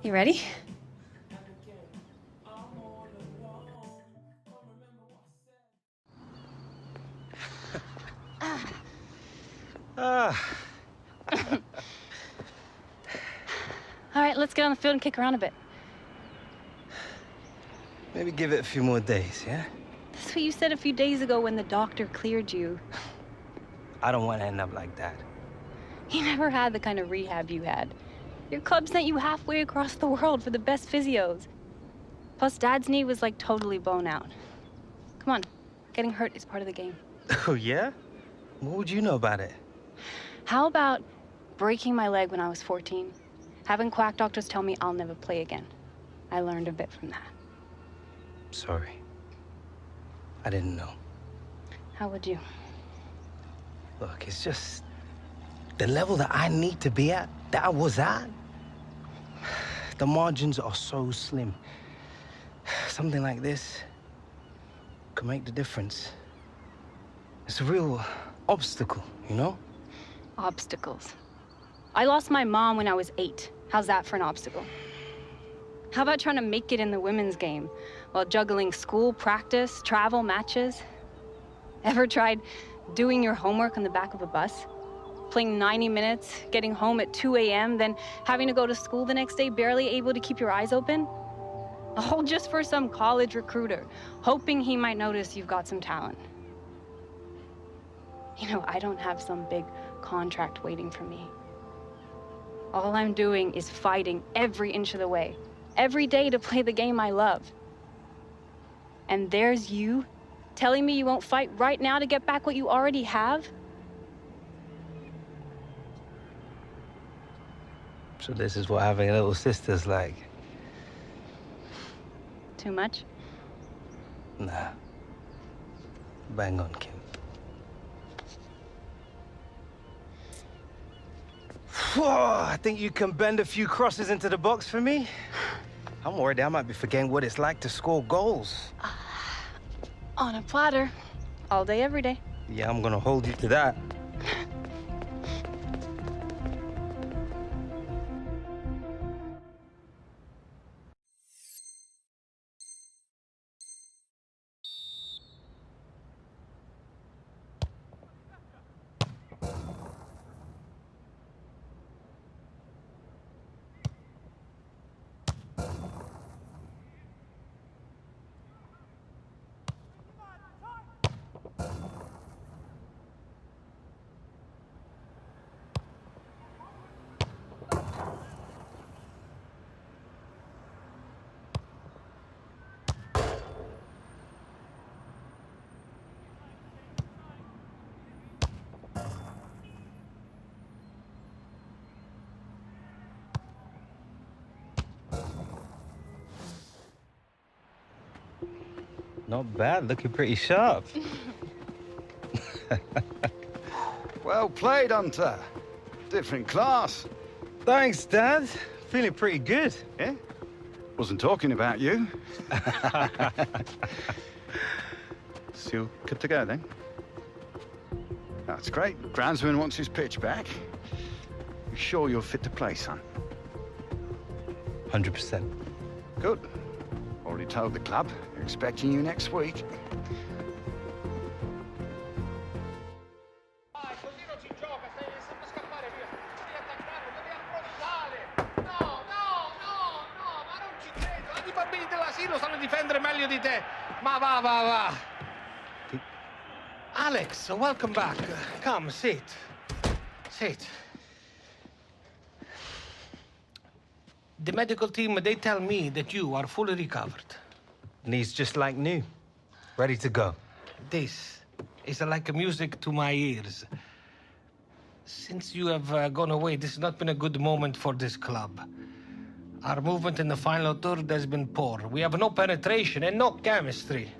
You ready? All right, let's get on the field and kick around a bit. Maybe give it a few more days, yeah? That's what you said a few days ago when the doctor cleared you. I don't want to end up like that. You never had the kind of rehab you had. Your club sent you halfway across the world for the best physios. Plus, Dad's knee was like totally blown out. Come on, getting hurt is part of the game. Oh, yeah? What would you know about it? How about breaking my leg when I was 14? Having quack doctors tell me I'll never play again. I learned a bit from that. Sorry. I didn't know. How would you? Look, it's just the level that I need to be at, that I was at. The margins are so slim. Something like this could make the difference. It's a real obstacle, you know? Obstacles. I lost my mom when I was 8. How's that for an obstacle? How about trying to make it in the women's game while juggling school, practice, travel, matches? Ever tried doing your homework on the back of a bus? Playing 90 minutes, getting home at 2 a.m., then having to go to school the next day, barely able to keep your eyes open? All just for some college recruiter, hoping he might notice you've got some talent. You know, I don't have some big contract waiting for me. All I'm doing is fighting every inch of the way, every day to play the game I love. And there's you telling me you won't fight right now to get back what you already have? So this is what having a little sister's like. Too much? Nah. Bang on, Kim. Whoa, I think you can bend a few crosses into the box for me. I'm worried I might be forgetting what it's like to score goals. On a platter. All day, every day. Yeah, I'm gonna hold you to that. Not bad, looking pretty sharp. Well played, Hunter. Different class. Thanks, Dad. Feeling pretty good. Yeah? Wasn't talking about you. Still good to go, then? That's great. Groundsman wants his pitch back. You sure you're fit to play, son? 100%. Good. Already told the club. They're expecting you next week. Sanno difendere meglio di te. Ma va. Alex, welcome back. Come, sit. Sit. The medical team, they tell me that you are fully recovered. Knees just like new. Ready to go. This is like music to my ears. Since you have gone away, this has not been a good moment for this club. Our movement in the final third has been poor. We have no penetration and no chemistry.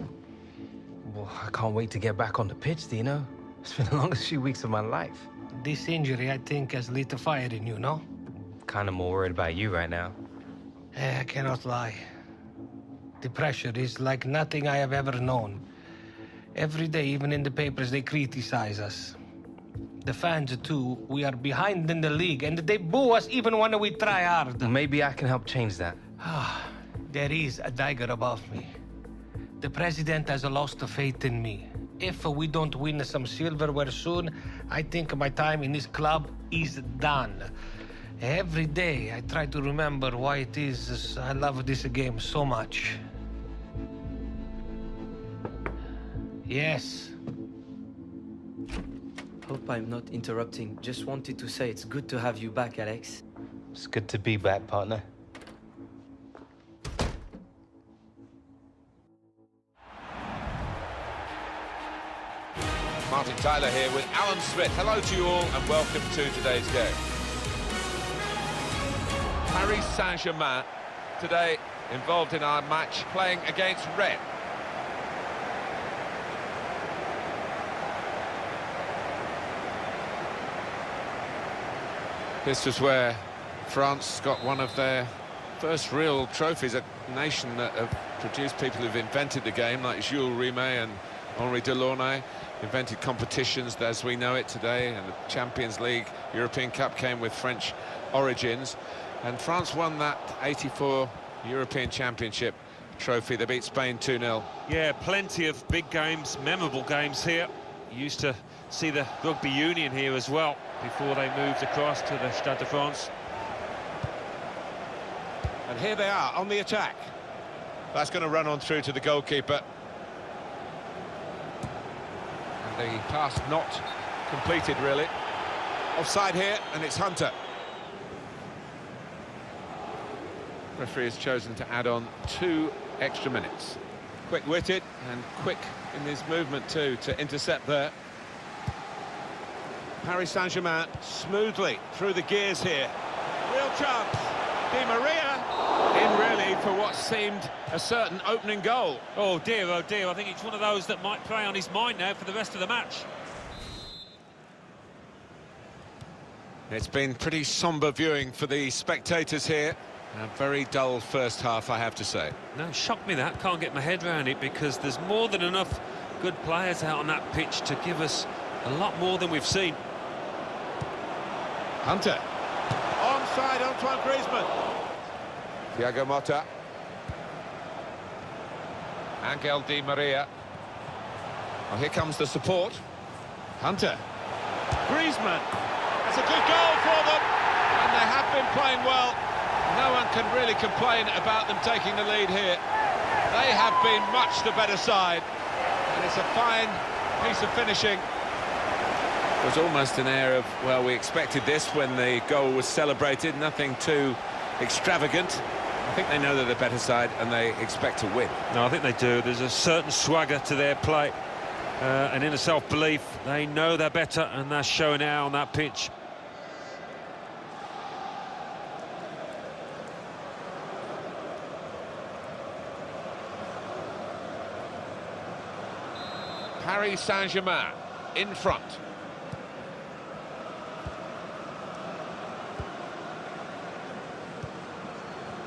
Well, I can't wait to get back on the pitch, Dino. It's been the longest few weeks of my life. This injury, I think, has lit a fire in you, no? Kind of more worried about you right now. I cannot lie. The pressure is like nothing I have ever known. Every day, even in the papers, they criticize us. the fans too, we are behind in the league, and they boo us even when we try hard. Maybe I can help change that. There is a dagger above me. The president has lost faith in me. If we don't win some silverware soon, I think my time in this club is done. Every day I try to remember why it is I love this game so much. Yes. Hope I'm not interrupting. Just wanted to say it's good to have you back, Alex. It's good to be back, partner. Martin Tyler here with Alan Smith. Hello to you all and welcome to today's game. Paris Saint-Germain today involved in our match playing against Rennes. This was where France got one of their first real trophies, a nation that have produced people who've invented the game, like Jules Rimet and Henri Delaunay, invented competitions as we know it today, and the Champions League, European Cup came with French origins, and France won that 84 European Championship trophy. They beat Spain 2-0. Yeah, plenty of big games, memorable games here. You used to see the rugby union here as well before they moved across to the Stade de France. And here they are on the attack. That's going to run on through to the goalkeeper. And the pass not completed, really. Offside here, and it's Hunter. Referee has chosen to add on 2 extra minutes. Quick-witted and quick in his movement too to intercept there. Paris Saint-Germain smoothly through the gears here. Real chance. Di Maria in really for what seemed a certain opening goal. Oh dear, I think it's one of those that might play on his mind now for the rest of the match. It's been pretty sombre viewing for the spectators here. A very dull first half, I have to say. No, shocked me that. Can't get my head around it because there's more than enough good players out on that pitch to give us a lot more than we've seen. Hunter. Onside, Antoine Griezmann. Thiago Motta. Angel Di Maria. Well, here comes the support. Hunter. Griezmann. That's a good goal for them. And they have been playing well. No one can really complain about them taking the lead here. They have been much the better side. And it's a fine piece of finishing. It was almost an air of, well, we expected this when the goal was celebrated. Nothing too extravagant. I think they know they're the better side and they expect to win. No, I think they do. There's a certain swagger to their play. And inner self-belief. They know they're better and they're showing it out on that pitch. Paris Saint-Germain in front.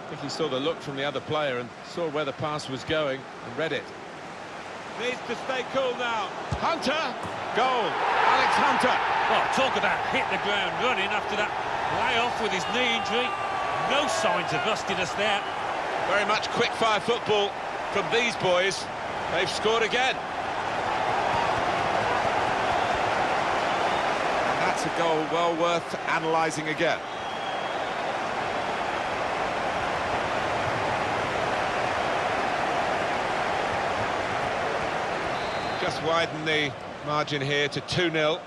I think he saw the look from the other player and saw where the pass was going and read it. Needs to stay cool now. Hunter! Goal! Alex Hunter! Oh, talk about hit the ground running after that layoff with his knee injury. No signs of rustiness there. Very much quick-fire football from these boys. They've scored again. That's a goal well worth analysing again. Just widen the margin here to 2-0.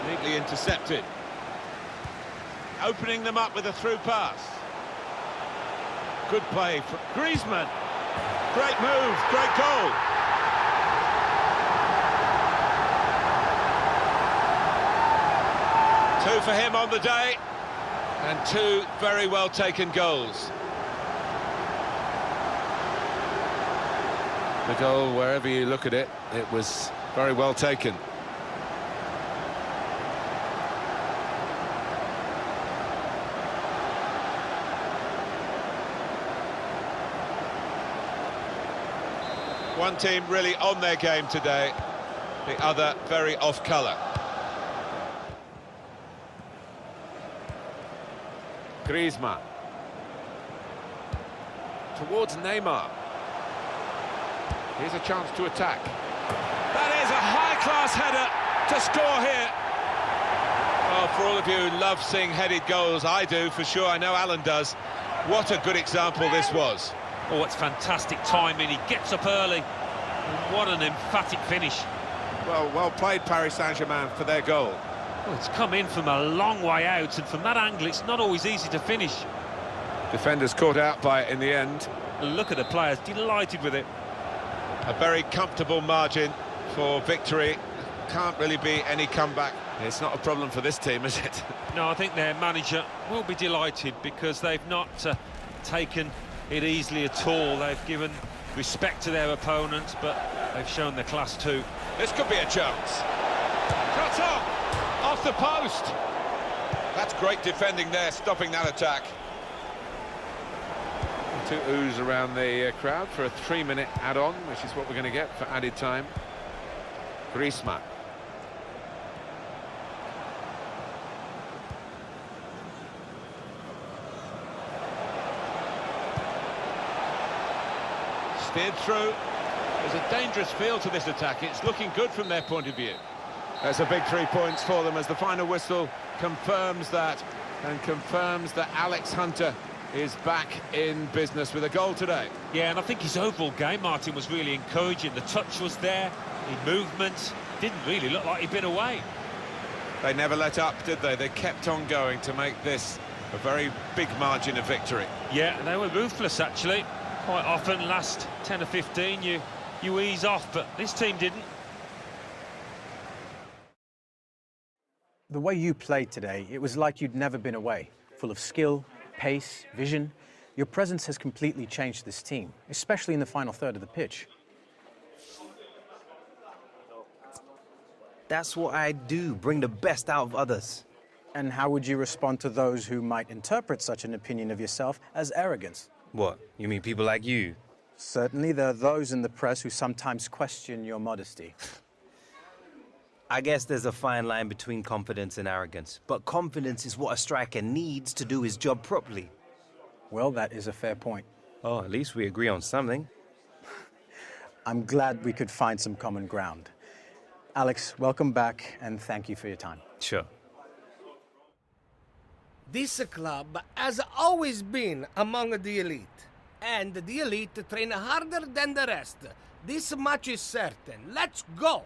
Neatly intercepted. Opening them up with a through pass. Good play from Griezmann. Great move, great goal. Two for him on the day, and 2 very well taken goals. The goal, wherever you look at it, it was very well taken. One team really on their game today. the other very off-colour. Griezmann. Towards Neymar. Here's a chance to attack. That is a high-class header to score here. Oh, for all of you who love seeing headed goals, I do, for sure. I know Alan does. What a good example this was. Oh, it's fantastic timing. He gets up early. What an emphatic finish. Well played, Paris Saint-Germain, for their goal. Oh, it's come in from a long way out, and from that angle, it's not always easy to finish. Defenders caught out by it in the end. Look at the players, delighted with it. A very comfortable margin for victory. Can't really be any comeback. It's not a problem for this team, is it? No, I think their manager will be delighted because they've not taken it easily at all. They've given respect to their opponents, but they've shown their class too. This could be a chance. Shot off the post. That's great defending there, stopping that attack. Two oohs around the crowd for a 3-minute add-on, which is what we're going to get for added time. Griezmann. Steered through. There's a dangerous feel to this attack. It's looking good from their point of view. There's a big 3 points for them as the final whistle confirms that, and confirms that Alex Hunter is back in business with a goal today. Yeah, and I think his overall game, Martin, was really encouraging. The touch was there, the movement didn't really look like he'd been away. They never let up, did they? They kept on going to make this a very big margin of victory. Yeah, they were ruthless, actually. Quite often, last 10 or 15, you ease off, but this team didn't. The way you played today, it was like you'd never been away. Full of skill, pace, vision. Your presence has completely changed this team, especially in the final third of the pitch. That's what I do, bring the best out of others. And how would you respond to those who might interpret such an opinion of yourself as arrogance? What, you mean people like you? Certainly, there are those in the press who sometimes question your modesty. I guess there's a fine line between confidence and arrogance, but confidence is what a striker needs to do his job properly. Well, that is a fair point. Oh, at least we agree on something. I'm glad we could find some common ground. Alex, welcome back, and thank you for your time. Sure. This club has always been among the elite, and the elite train harder than the rest. This much is certain. Let's go!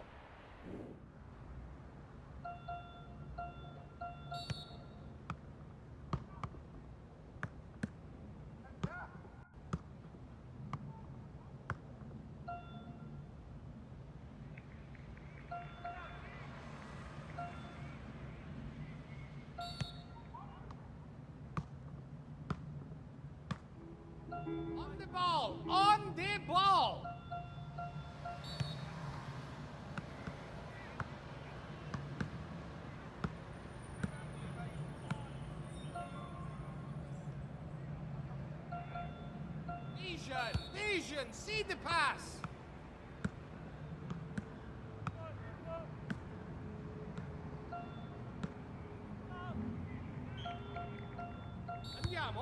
On the ball! On the ball! Vision! See the pass!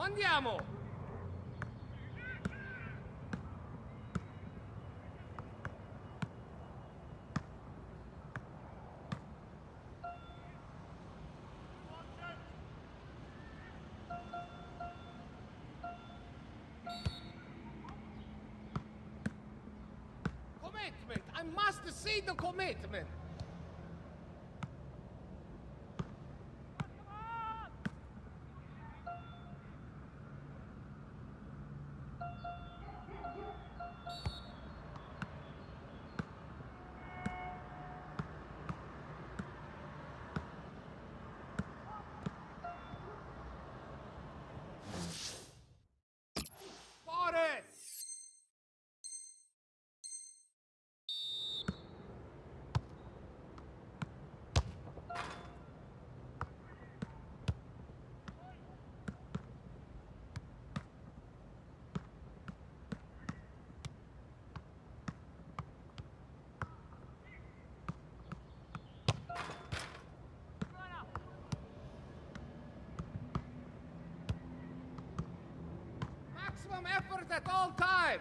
Andiamo! Commitment! I must see the commitment! Alert at all times!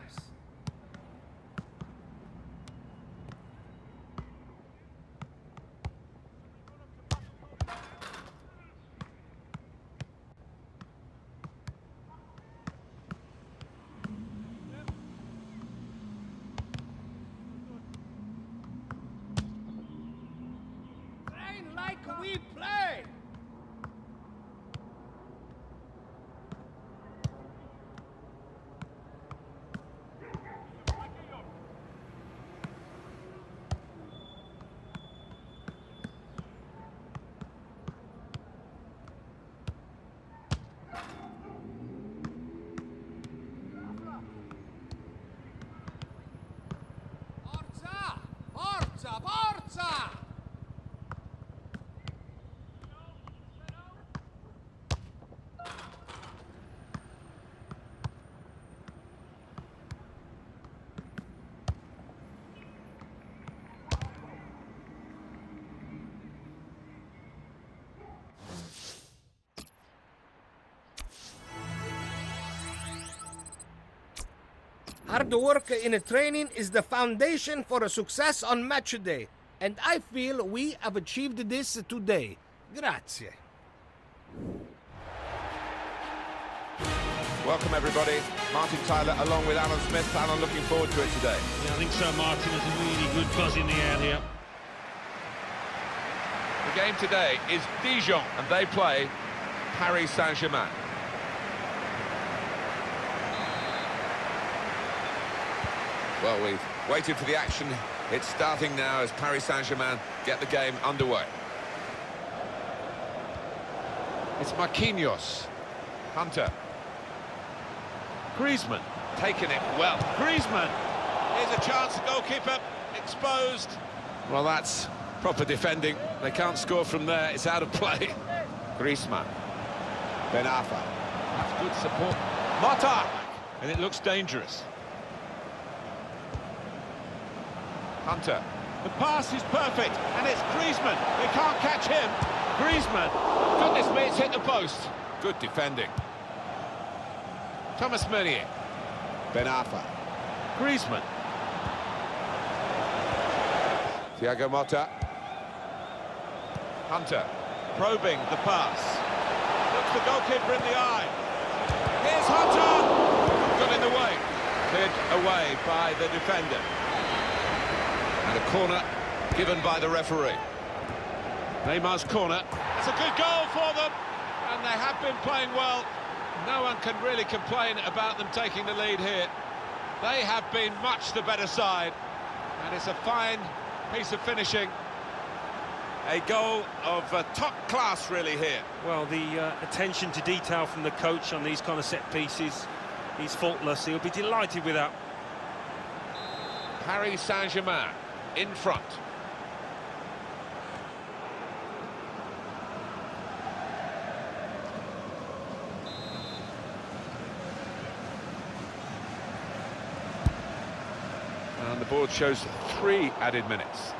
Train like we play! Forza! Forza! Forza! Hard work in a training is the foundation for a success on match day, and I feel we have achieved this today. Grazie. Welcome, everybody. Martin Tyler along with Alan Smith. Alan, looking forward to it today. Yeah, I think so, Martin. There's a really good buzz in the air here. The game today is Dijon, and they play Paris Saint-Germain. Well, we've waited for the action. It's starting now as Paris Saint-Germain get the game underway. It's Marquinhos. Hunter. Griezmann. Taking it well. Griezmann. Here's a chance, goalkeeper exposed. Well, that's proper defending. They can't score from there. It's out of play. Griezmann. Ben Arfa. That's good support. Mata. And it looks dangerous. Hunter. The pass is perfect, and it's Griezmann. They can't catch him. Griezmann. Goodness me, it's hit the post. Good defending. Thomas Meunier. Ben Arfa. Griezmann. Thiago Motta. Hunter. Probing the pass. Looks the goalkeeper in the eye. Here's Hunter. Got in the way. Cleared away by the defender. And a corner given by the referee. Neymar's corner. It's a good goal for them, and they have been playing well. No one can really complain about them taking the lead here. They have been much the better side, and it's a fine piece of finishing. A goal of top class, really, here. Well, the attention to detail from the coach on these kind of set pieces, he's faultless. He'll be delighted with that. Paris Saint-Germain in front. And the board shows 3 added minutes.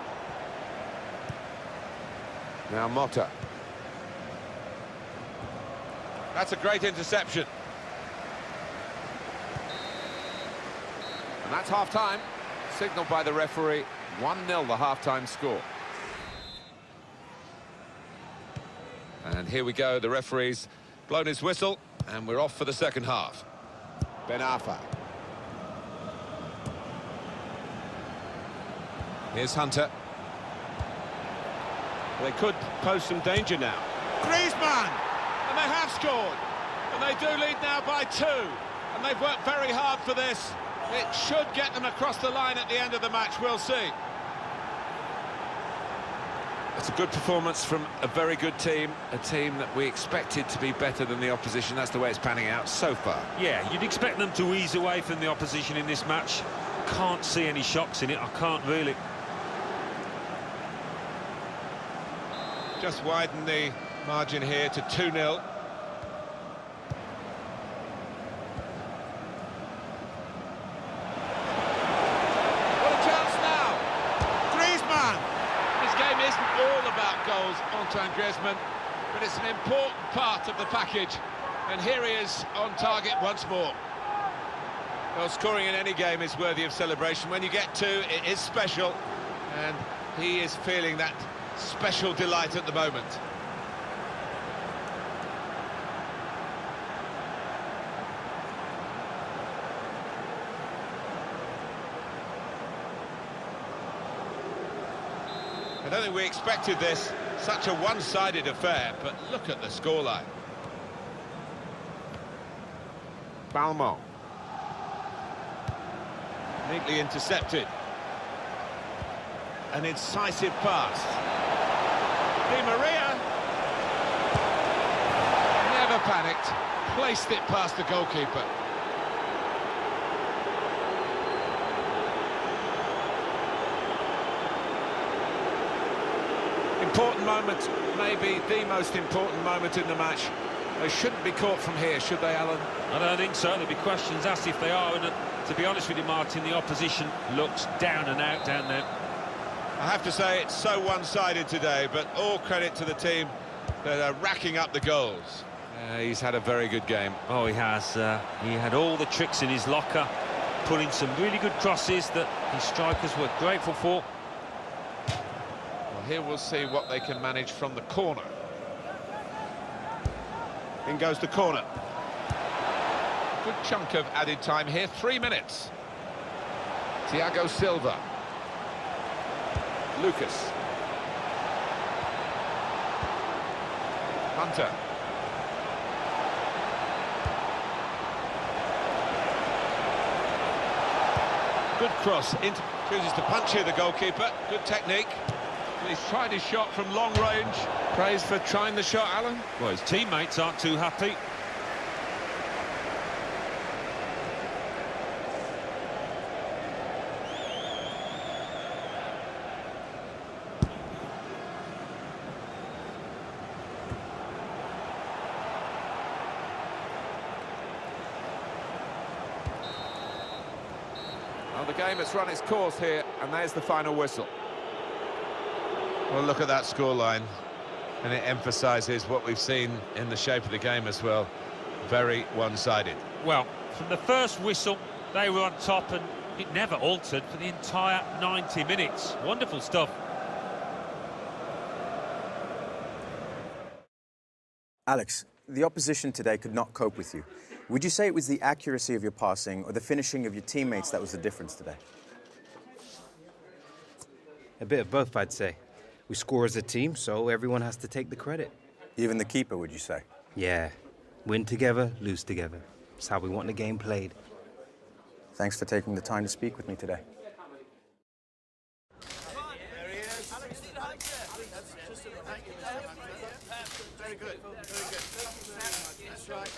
Now Motta. That's a great interception. And that's half-time. Signalled by the referee. 1-0 the half-time score. And here we go, the referee's blown his whistle, and we're off for the second half. Ben Arfa. Here's Hunter. They could pose some danger now. Griezmann! And they have scored. And they do lead now by 2. And they've worked very hard for this. It should get them across the line at the end of the match, we'll see. It's a good performance from a very good team, a team that we expected to be better than the opposition. That's the way it's panning out so far. Yeah, you'd expect them to ease away from the opposition in this match. Can't see any shocks in it, I can't really. Just widen the margin here to 2-0. Goals, Antoine Griezmann, but it's an important part of the package, and here he is on target once more. Well, scoring in any game is worthy of celebration. When you get two, it is special, and he is feeling that special delight at the moment. I don't think we expected this, such a one-sided affair, but look at the scoreline. Balmont. Neatly intercepted. An incisive pass. Di Maria. Never panicked. Placed it past the goalkeeper. Important moment, maybe the most important moment in the match. They shouldn't be caught from here, should they, Alan? I don't think so. There'll be questions asked if they are, and to be honest with you, Martin, the opposition looks down and out down there. I have to say it's so one-sided today, but all credit to the team that are racking up the goals. He's had a very good game. Oh, he has. He had all the tricks in his locker, put in some really good crosses that his strikers were grateful for. Well, here we'll see what they can manage from the corner. In goes the corner. Good chunk of added time here, 3 minutes. Thiago Silva. Lucas. Hunter. Good cross, chooses to punch here, the goalkeeper. Good technique. He's tried his shot from long range. Praise for trying the shot, Alan. Well, his teammates aren't too happy. Well, the game has run its course here, and there's the final whistle. Well, look at that scoreline, and it emphasises what we've seen in the shape of the game as well. Very one-sided. Well, from the first whistle, they were on top, and it never altered for the entire 90 minutes. Wonderful stuff. Alex, the opposition today could not cope with you. Would you say it was the accuracy of your passing or the finishing of your teammates that was the difference today? A bit of both, I'd say. We score as a team, so everyone has to take the credit. Even the keeper, would you say? Yeah. Win together, lose together. It's how we want the game played. Thanks for taking the time to speak with me today. Very good, very good. That's right.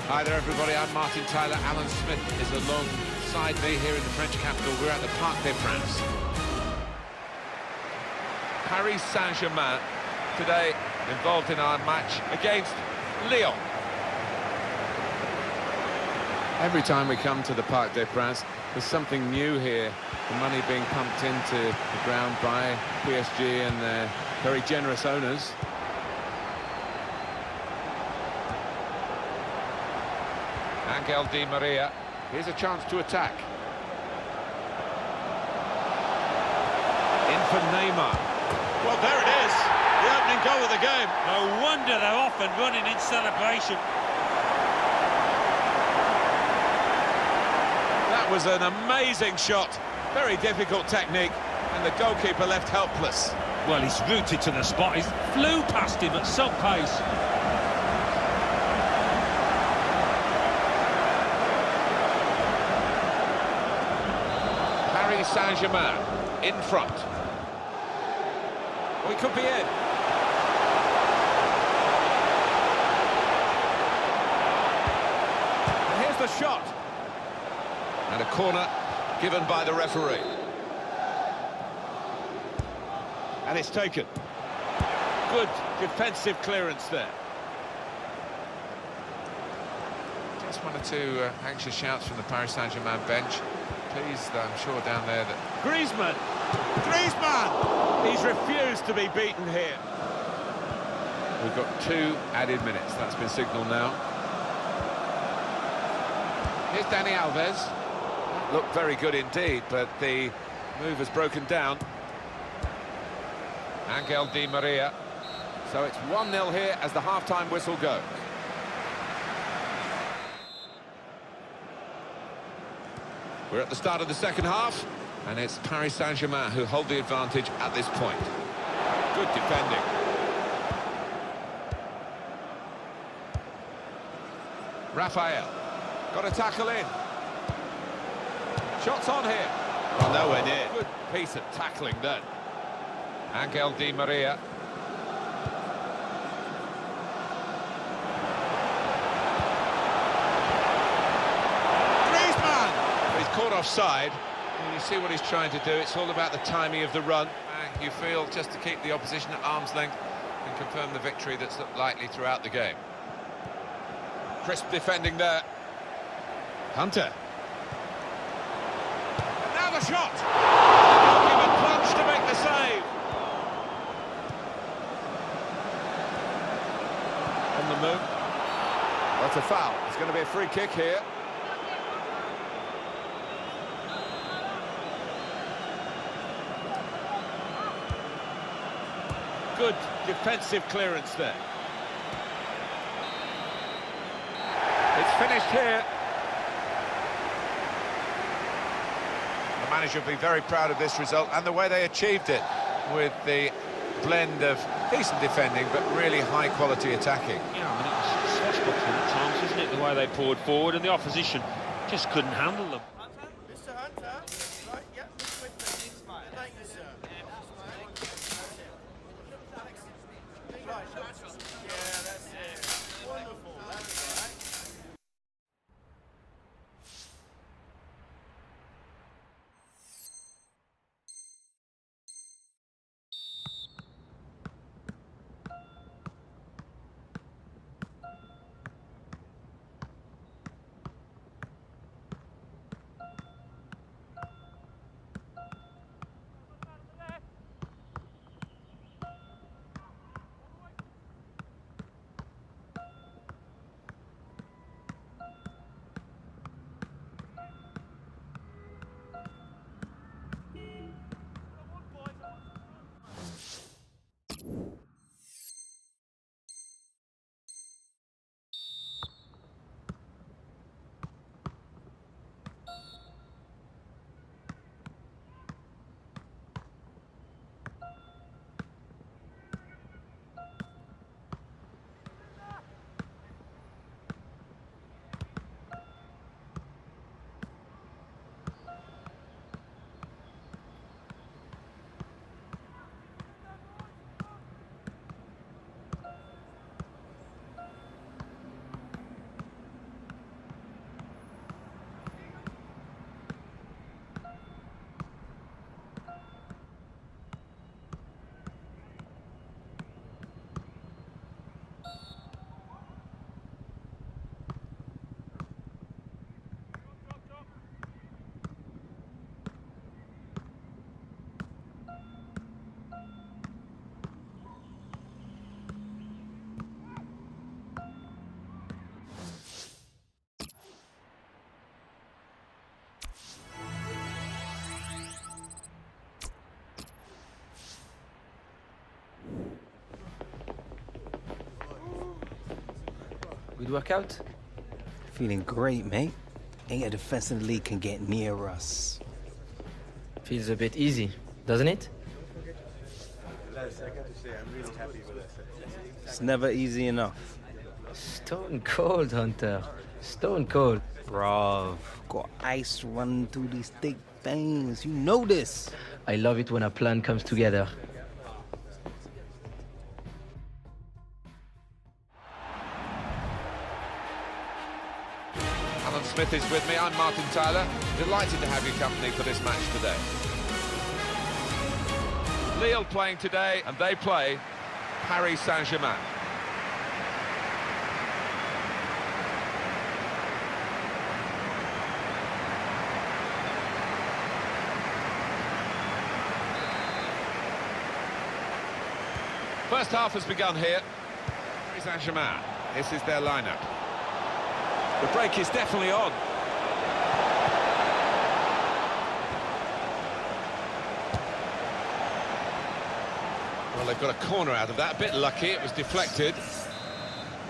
Hi there, everybody. I'm Martin Tyler. Alan Smith is alongside me here in the French capital. We're at the Parc des Princes. Paris Saint-Germain today involved in our match against Lyon. Every time we come to the Parc des Princes, there's something new here. The money being pumped into the ground by PSG and their very generous owners. Angel Di Maria. Here's a chance to attack. In for Neymar. Well, there it is. The opening goal of the game. No wonder they're off and running in celebration. That was an amazing shot. Very difficult technique, and the goalkeeper left helpless. Well, he's rooted to the spot. He flew past him at some pace. Paris Saint-Germain in front. We could be in. And here's the shot. And a corner given by the referee. And it's taken. Good defensive clearance there. Just one or two anxious shouts from the Paris Saint-Germain bench. Pleased, I'm sure, down there that... Griezmann! He's refused to be beaten here. We've got 2 added minutes. That's been signalled now. Here's Dani Alves. Looked very good indeed, but the move has broken down. Angel Di Maria. So it's 1-0 here as the half-time whistle goes. We're at the start of the second half, and it's Paris Saint-Germain who hold the advantage at this point. Good defending. Raphael. Got a tackle in. Shots on here. Well, nowhere near. Good piece of tackling then. Angel Di Maria. Griezmann! He's caught offside. And you see what he's trying to do. It's all about the timing of the run. You feel just to keep the opposition at arm's length and confirm the victory that's looked likely throughout the game. Crisp defending there. Hunter. Now the shot! The goalkeeper plunged to make the save. On the move. That's a foul. It's going to be a free kick here. Good defensive clearance there. It's finished here. The manager will be very proud of this result and the way they achieved it, with the blend of decent defending but really high-quality attacking. Yeah, I mean, it was swashbuckling at times, isn't it? The way they poured forward, and the opposition just couldn't handle them. Mr. Hunter, right, yeah, with me. Thank you, sir. Right, yeah, that's it. Wonderful, that's right. Good workout? Feeling great, mate. Ain't a defense in the league can get near us. Feels a bit easy, doesn't it? It's never easy enough. Stone cold, Hunter. Stone cold. Bruv, got ice running through these thick veins. You know this. I love it when a plan comes together. Alan Smith is with me. I'm Martin Tyler. Delighted to have your company for this match today. Lille playing today, and they play Paris Saint-Germain. First half has begun here. Paris Saint-Germain. This is their lineup. The break is definitely on. Well, they've got a corner out of that. A bit lucky, it was deflected.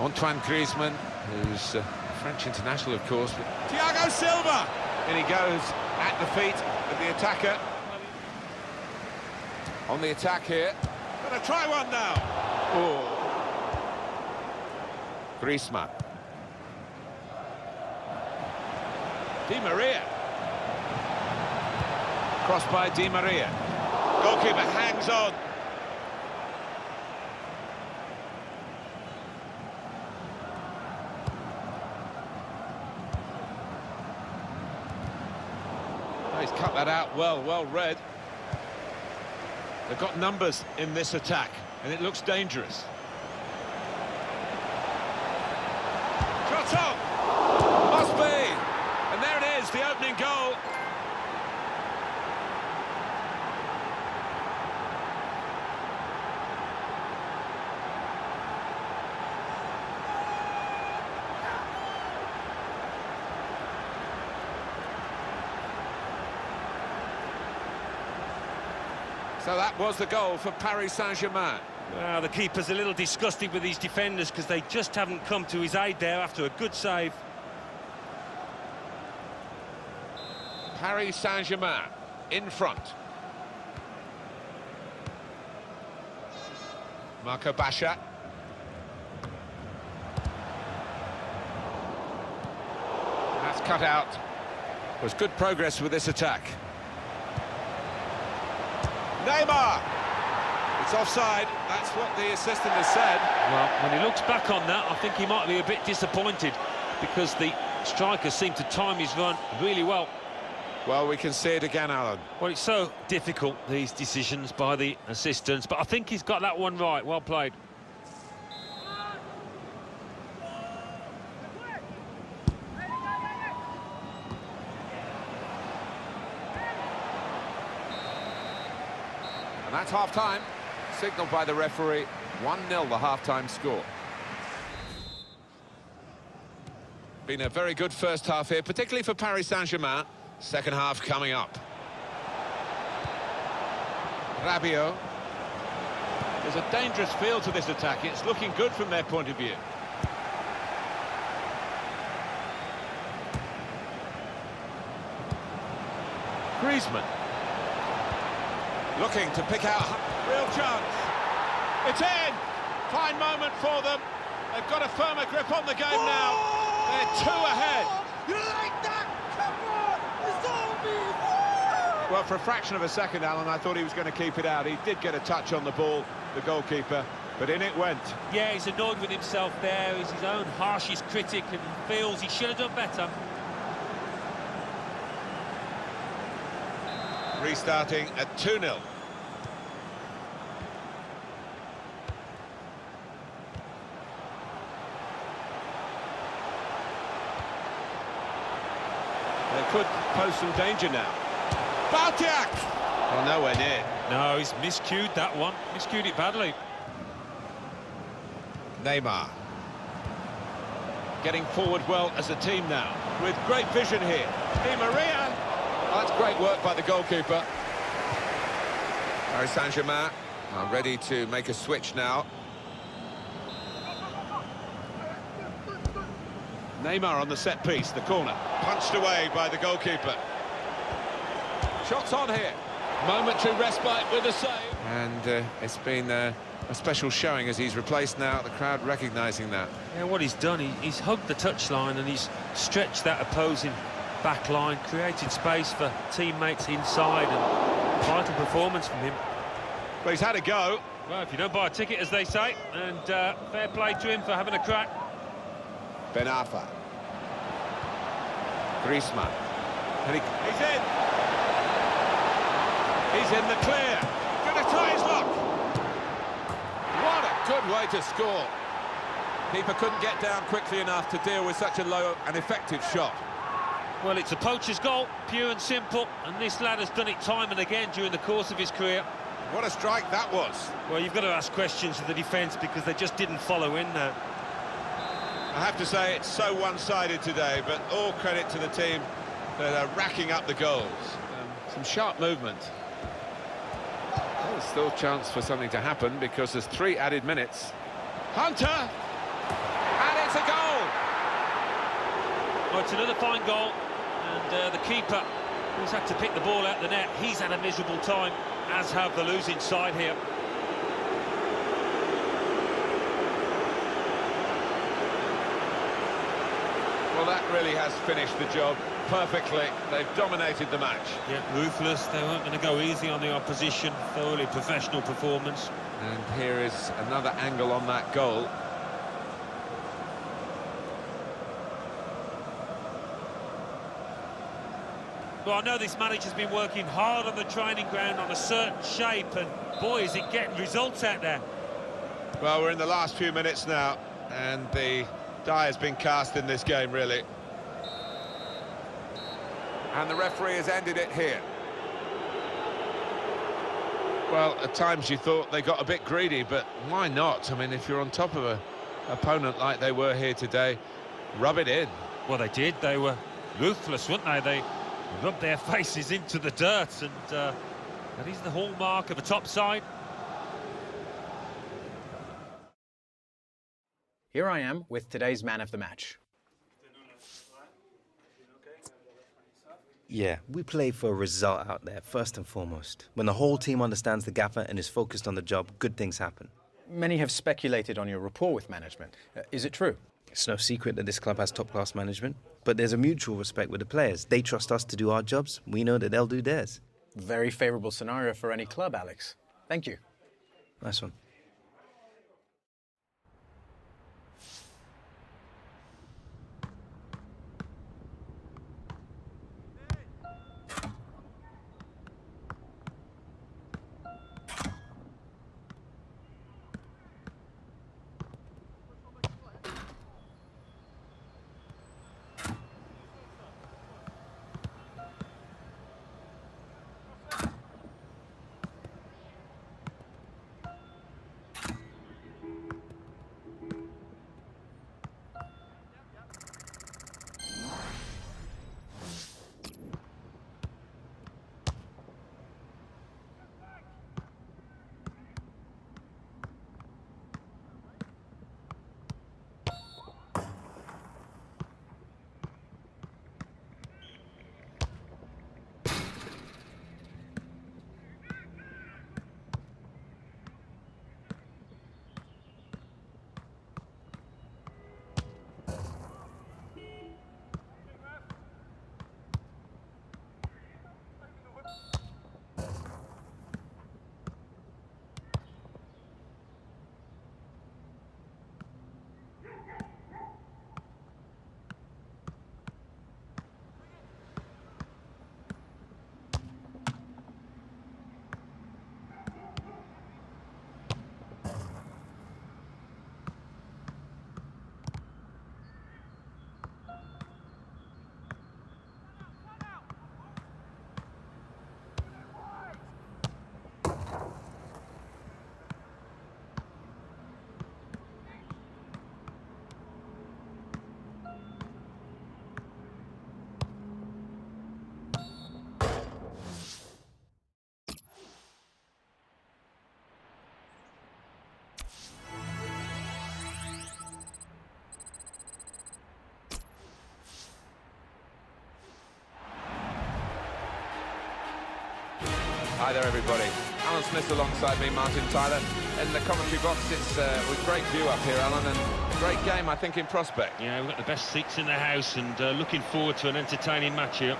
Antoine Griezmann, who's French international, of course. But Thiago Silva! And he goes at the feet of the attacker. On the attack here. Gonna try one now. Oh. Griezmann. Di Maria. Crossed by Di Maria. Goalkeeper hangs on. Oh, he's cut that out well read. They've got numbers in this attack, and it looks dangerous. Shot on! Must be! And there it is, the opening goal. So that was the goal for Paris Saint-Germain. Well, the keeper's a little disgusted with these defenders because they just haven't come to his aid there after a good save. Paris Saint-Germain in front. Marco Basha. That's cut out. Was good progress with this attack. Neymar! It's offside, that's what the assistant has said. Well, when he looks back on that, I think he might be a bit disappointed because the striker seemed to time his run really well. Well, we can see it again, Alan. Well, it's so difficult, these decisions by the assistants, but I think he's got that one right. Well played. And that's half-time, signalled by the referee. 1-0 the half-time score. Been a very good first half here, particularly for Paris Saint-Germain. Second half coming up. Rabiot. There's a dangerous feel to this attack. It's looking good from their point of view. Griezmann. Looking to pick out real chance. It's in! Fine moment for them. They've got a firmer grip on the game now. They're 2 ahead. You like that? Come on! It's all me! Well, for a fraction of a second, Alan, I thought he was going to keep it out. He did get a touch on the ball, the goalkeeper, but in it went. Yeah, he's annoyed with himself there. He's his own harshest critic and he feels he should have done better. Restarting at 2-0. They could pose some danger now. Bartiak! Well, nowhere near. No, he's miscued that one. Miscued it badly. Neymar. Getting forward well as a team now. With great vision here. Di Maria! Oh, that's great work by the goalkeeper. Paris Saint-Germain are ready to make a switch now. Neymar on the set piece, the corner. Punched away by the goalkeeper. Shots on here. Momentary respite with a save. And it's been a special showing as he's replaced now, the crowd recognising that. Yeah, what he's done, he's hugged the touchline and he's stretched that opposing back line, created space for teammates inside, and vital performance from him. Well, he's had a go. Well, if you don't buy a ticket, as they say, and fair play to him for having a crack. Ben Arfa. Griezmann. And he's in. He's in the clear. Gonna try his luck. What a good way to score. Keeper couldn't get down quickly enough to deal with such a low and effective shot. Well, it's a poacher's goal, pure and simple, and this lad has done it time and again during the course of his career. What a strike that was. Well, you've got to ask questions of the defence because they just didn't follow in there. I have to say it's so one-sided today, but all credit to the team that are racking up the goals. Some sharp movement. There's still a chance for something to happen because there's 3 added minutes. Hunter! And it's a goal! Well, it's another fine goal, and the keeper, who's had to pick the ball out the net, he's had a miserable time, as have the losing side here. Well, that really has finished the job perfectly. They've dominated the match. Yeah, ruthless. They weren't going to go easy on the opposition. Thoroughly professional performance. And here is another angle on that goal. Well, I know this manager's been working hard on the training ground on a certain shape, and boy, is it getting results out there. Well, we're in the last few minutes now, and the die has been cast in this game, really. And the referee has ended it here. Well, at times you thought they got a bit greedy, but why not? I mean, if you're on top of an opponent like they were here today, rub it in. Well, they did. They were ruthless, weren't they? They rubbed their faces into the dirt, and that is the hallmark of a top side. Here I am with today's man of the match. Yeah, we play for a result out there, first and foremost. When the whole team understands the gaffer and is focused on the job, good things happen. Many have speculated on your rapport with management. Is it true? It's no secret that this club has top-class management, but there's a mutual respect with the players. They trust us to do our jobs. We know that they'll do theirs. Very favourable scenario for any club, Alex. Thank you. Nice one. Hi there, everybody. Alan Smith alongside me, Martin Tyler. In the commentary box, it's with great view up here, Alan, and great game, I think, in prospect. Yeah, we've got the best seats in the house, and looking forward to an entertaining match here.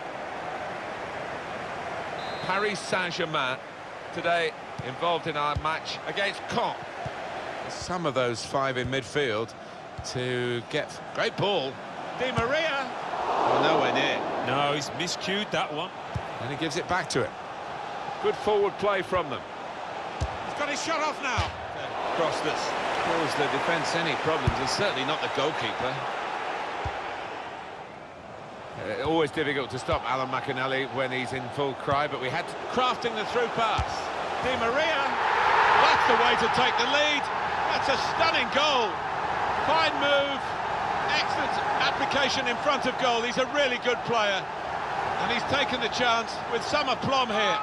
Paris Saint-Germain today involved in our match against Caen. Some of those five in midfield to get... Great ball. Di Maria. Oh, nowhere near. No, he's miscued that one. And he gives it back to him. Good forward play from them. He's got his shot off now. Cross that's caused the defence any problems, and certainly not the goalkeeper. Always difficult to stop Alan McAnally when he's in full cry, but we had crafting the through pass. Di Maria. That's the way to take the lead. That's a stunning goal. Fine move. Excellent application in front of goal. He's a really good player. And he's taken the chance with some aplomb here.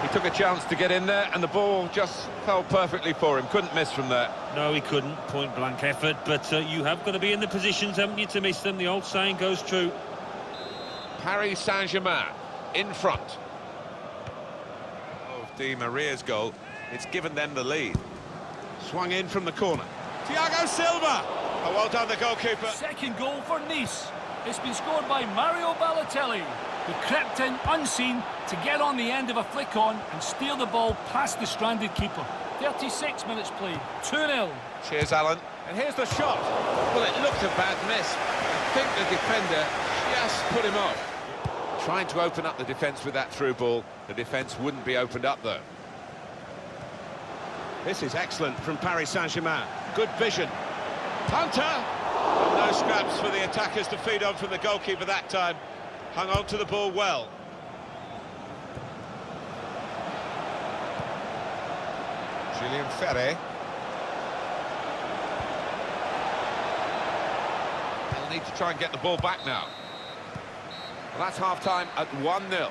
He took a chance to get in there, and the ball just fell perfectly for him. Couldn't miss from there. No, he couldn't. Point-blank effort. But you have got to be in the positions, haven't you, to miss them? The old saying goes true. Paris Saint-Germain in front of Di Maria's goal. It's given them the lead. Swung in from the corner. Thiago Silva. Oh, well done, the goalkeeper. Second goal for Nice. It's been scored by Mario Balotelli, who crept in unseen to get on the end of a flick-on and steer the ball past the stranded keeper. 36 minutes played, 2-0. Cheers, Alan. And here's the shot. Well, it looked a bad miss. I think the defender just put him off. Trying to open up the defence with that through ball. The defence wouldn't be opened up, though. This is excellent from Paris Saint-Germain. Good vision. Hunter! And no scraps for the attackers to feed on from the goalkeeper that time. Hung on to the ball well. Julien Ferre. They'll need to try and get the ball back now. Well, that's half-time at 1-0.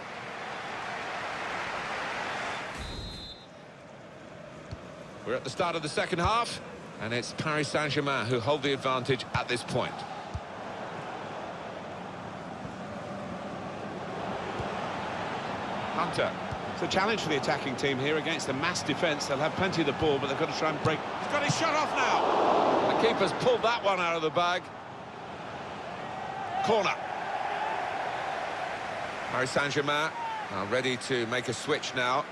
We're at the start of the second half, and it's Paris Saint-Germain who hold the advantage at this point. Hunter. It's a challenge for the attacking team here against the mass defence. They'll have plenty of the ball, but they've got to try and break. He's got his shot off now. The keeper's pulled that one out of the bag. Corner. Paris Saint-Germain are ready to make a switch now.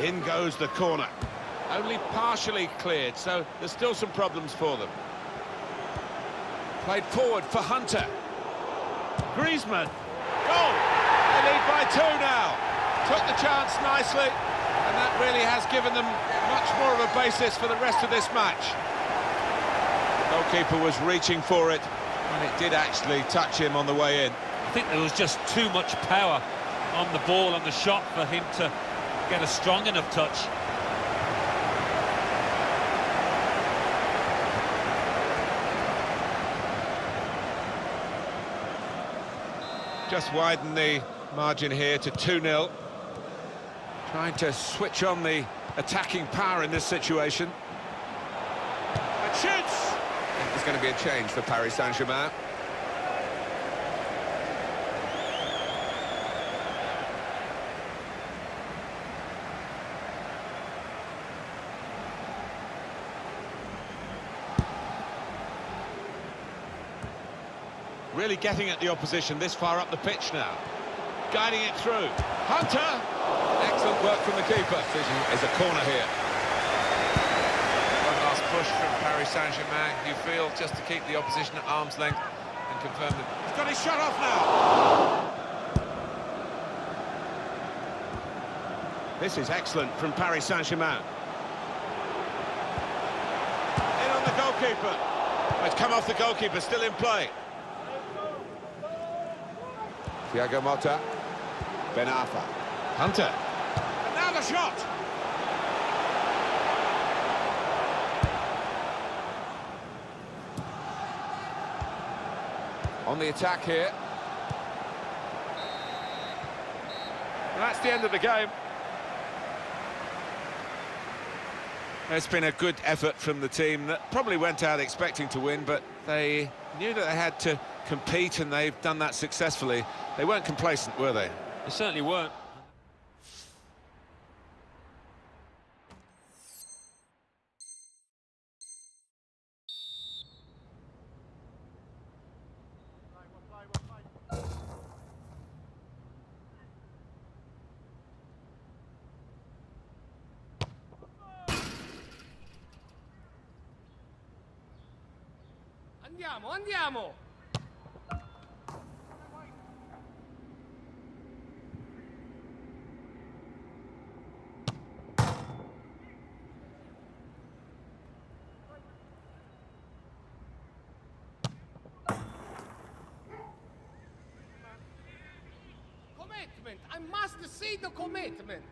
In goes the corner. Only partially cleared, so there's still some problems for them. Played forward for Hunter. Griezmann. Goal! They lead by 2 now. Took the chance nicely, and that really has given them much more of a basis for the rest of this match. The goalkeeper was reaching for it, and it did actually touch him on the way in. I think there was just too much power on the ball, on the shot, for him to get a strong enough touch. Just widen the margin here to 2-0. Trying to switch on the attacking power in this situation. And shoots! There's going to be a change for Paris Saint-Germain. Really getting at the opposition this far up the pitch now. Guiding it through. Hunter! Excellent work from the keeper. Decision is a corner here. One last push from Paris Saint-Germain, you feel, just to keep the opposition at arm's length and confirm that... He's got his shot off now! This is excellent from Paris Saint-Germain. In on the goalkeeper. It's come off the goalkeeper, still in play. Thiago Motta. Ben Arfa. Hunter. And now the shot! On the attack here. And that's the end of the game. It's been a good effort from the team that probably went out expecting to win, but they knew that they had to compete, and they've done that successfully. They weren't complacent, were they? They certainly weren't. Andiamo, andiamo! Commitment! I must see the commitment!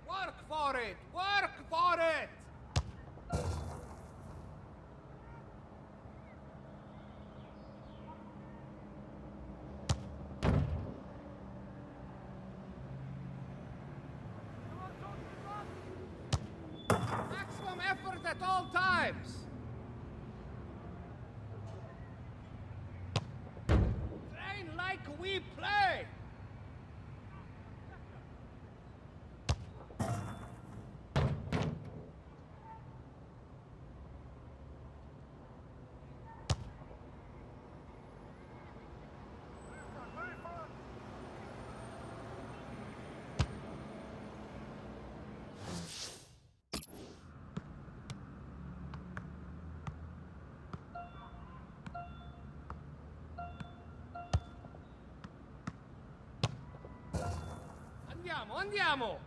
Work for it! Work for it! Maximum effort at all times! Train like we play! Andiamo, andiamo!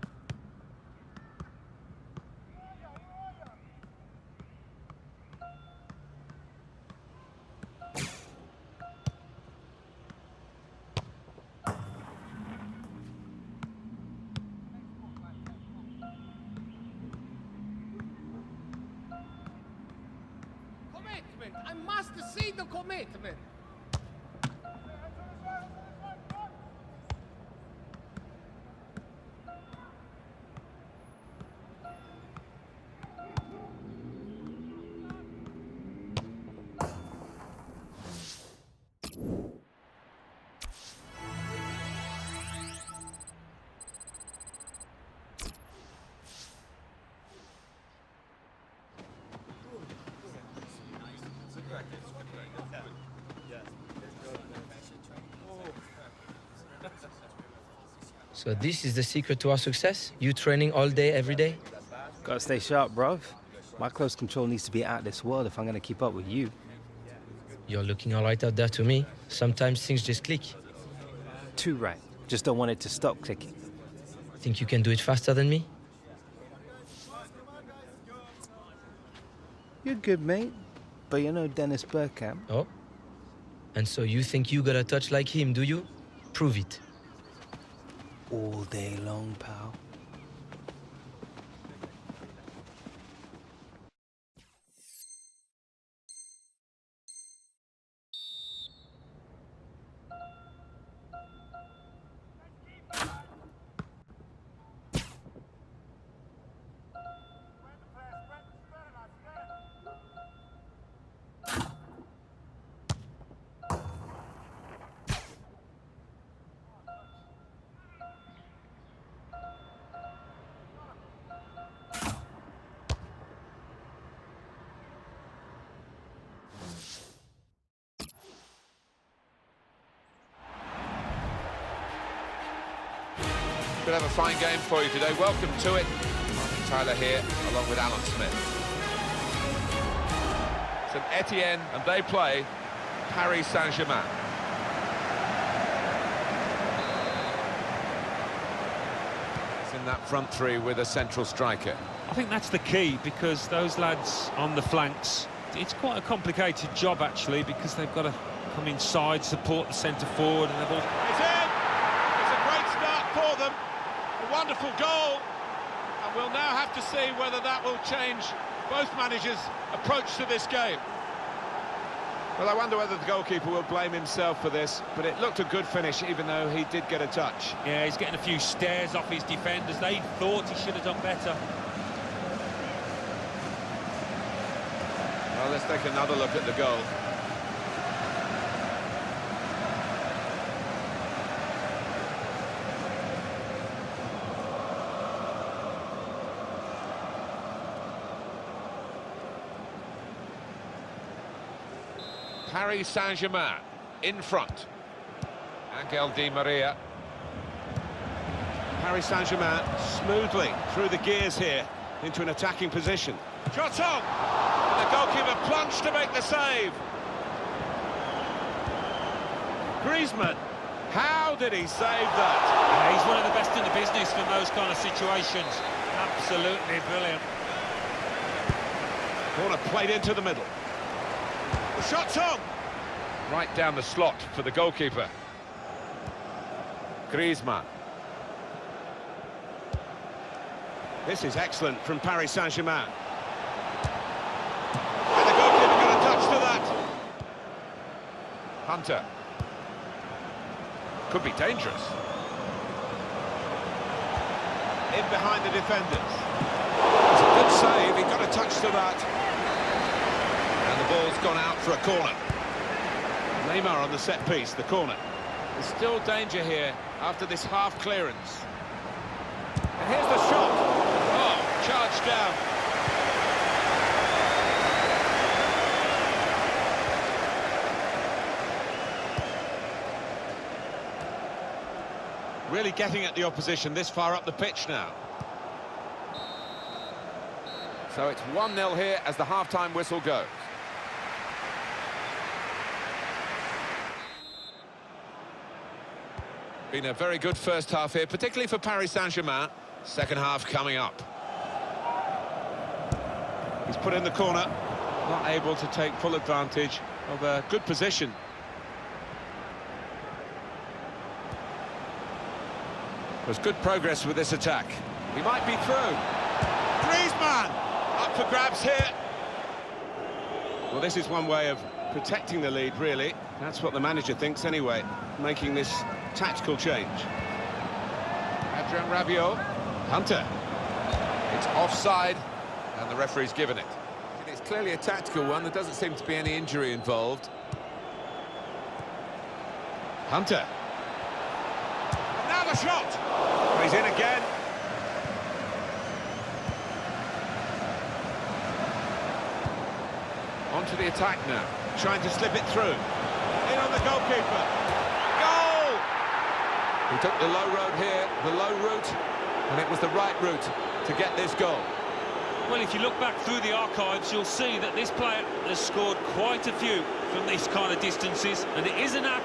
Commitment! I must see the commitment! So this is the secret to our success? You training all day, every day? Gotta stay sharp, bruv. My close control needs to be out of this world if I'm gonna keep up with you. You're looking all right out there to me. Sometimes things just click. Too right. Just don't want it to stop clicking. Think you can do it faster than me? You're good, mate. But you know Dennis Bergkamp. Oh? And so you think you got a touch like him, do you? Prove it. All day long, pal. Could have a fine game for you today. Welcome to it. Martin Tyler here, along with Alan Smith. St Etienne, and they play Paris Saint-Germain. It's in that front three with a central striker. I think that's the key, because those lads on the flanks, it's quite a complicated job actually, because they've got to come inside, support the centre forward, and they've all... It's in! It's a great start for them. A wonderful goal. And we'll now have to see whether that will change both managers' approach to this game. Well, I wonder whether the goalkeeper will blame himself for this, but it looked a good finish, even though he did get a touch. Yeah, he's getting a few stares off his defenders. They thought he should have done better. Well, let's take another look at the goal. Paris Saint-Germain in front. Angel Di Maria. Paris Saint-Germain smoothly through the gears here into an attacking position. Shot on! And the goalkeeper plunged to make the save. Griezmann. How did he save that? Yeah, he's one of the best in the business from those kind of situations. Absolutely brilliant. Corner played into the middle. The shot's on! Right down the slot for the goalkeeper. Griezmann. This is excellent from Paris Saint-Germain. And the goalkeeper got a touch to that. Hunter. Could be dangerous. In behind the defenders. It's a good save, he got a touch to that. And the ball's gone out for a corner. Neymar on the set piece, the corner. There's still danger here after this half clearance. And here's the shot. Oh, charged down. Really getting at the opposition this far up the pitch now. So it's 1-0 here as the half-time whistle goes. Been a very good first half here, particularly for Paris Saint-Germain. Second half coming up. He's put in the corner, not able to take full advantage of a good position. There's good progress with this attack. He might be through. Griezmann! Up for grabs here. Well, this is one way of protecting the lead, really. That's what the manager thinks anyway, making this tactical change. Adrien Rabiot. Hunter. It's offside, and the referee's given it. It's clearly a tactical one. There doesn't seem to be any injury involved. Hunter. And now the shot! He's in again. Onto the attack now, trying to slip it through. In on the goalkeeper. Goal! He took the low road here, the low route, and it was the right route to get this goal. Well, if you look back through the archives, you'll see that this player has scored quite a few from these kind of distances, and it is a knack.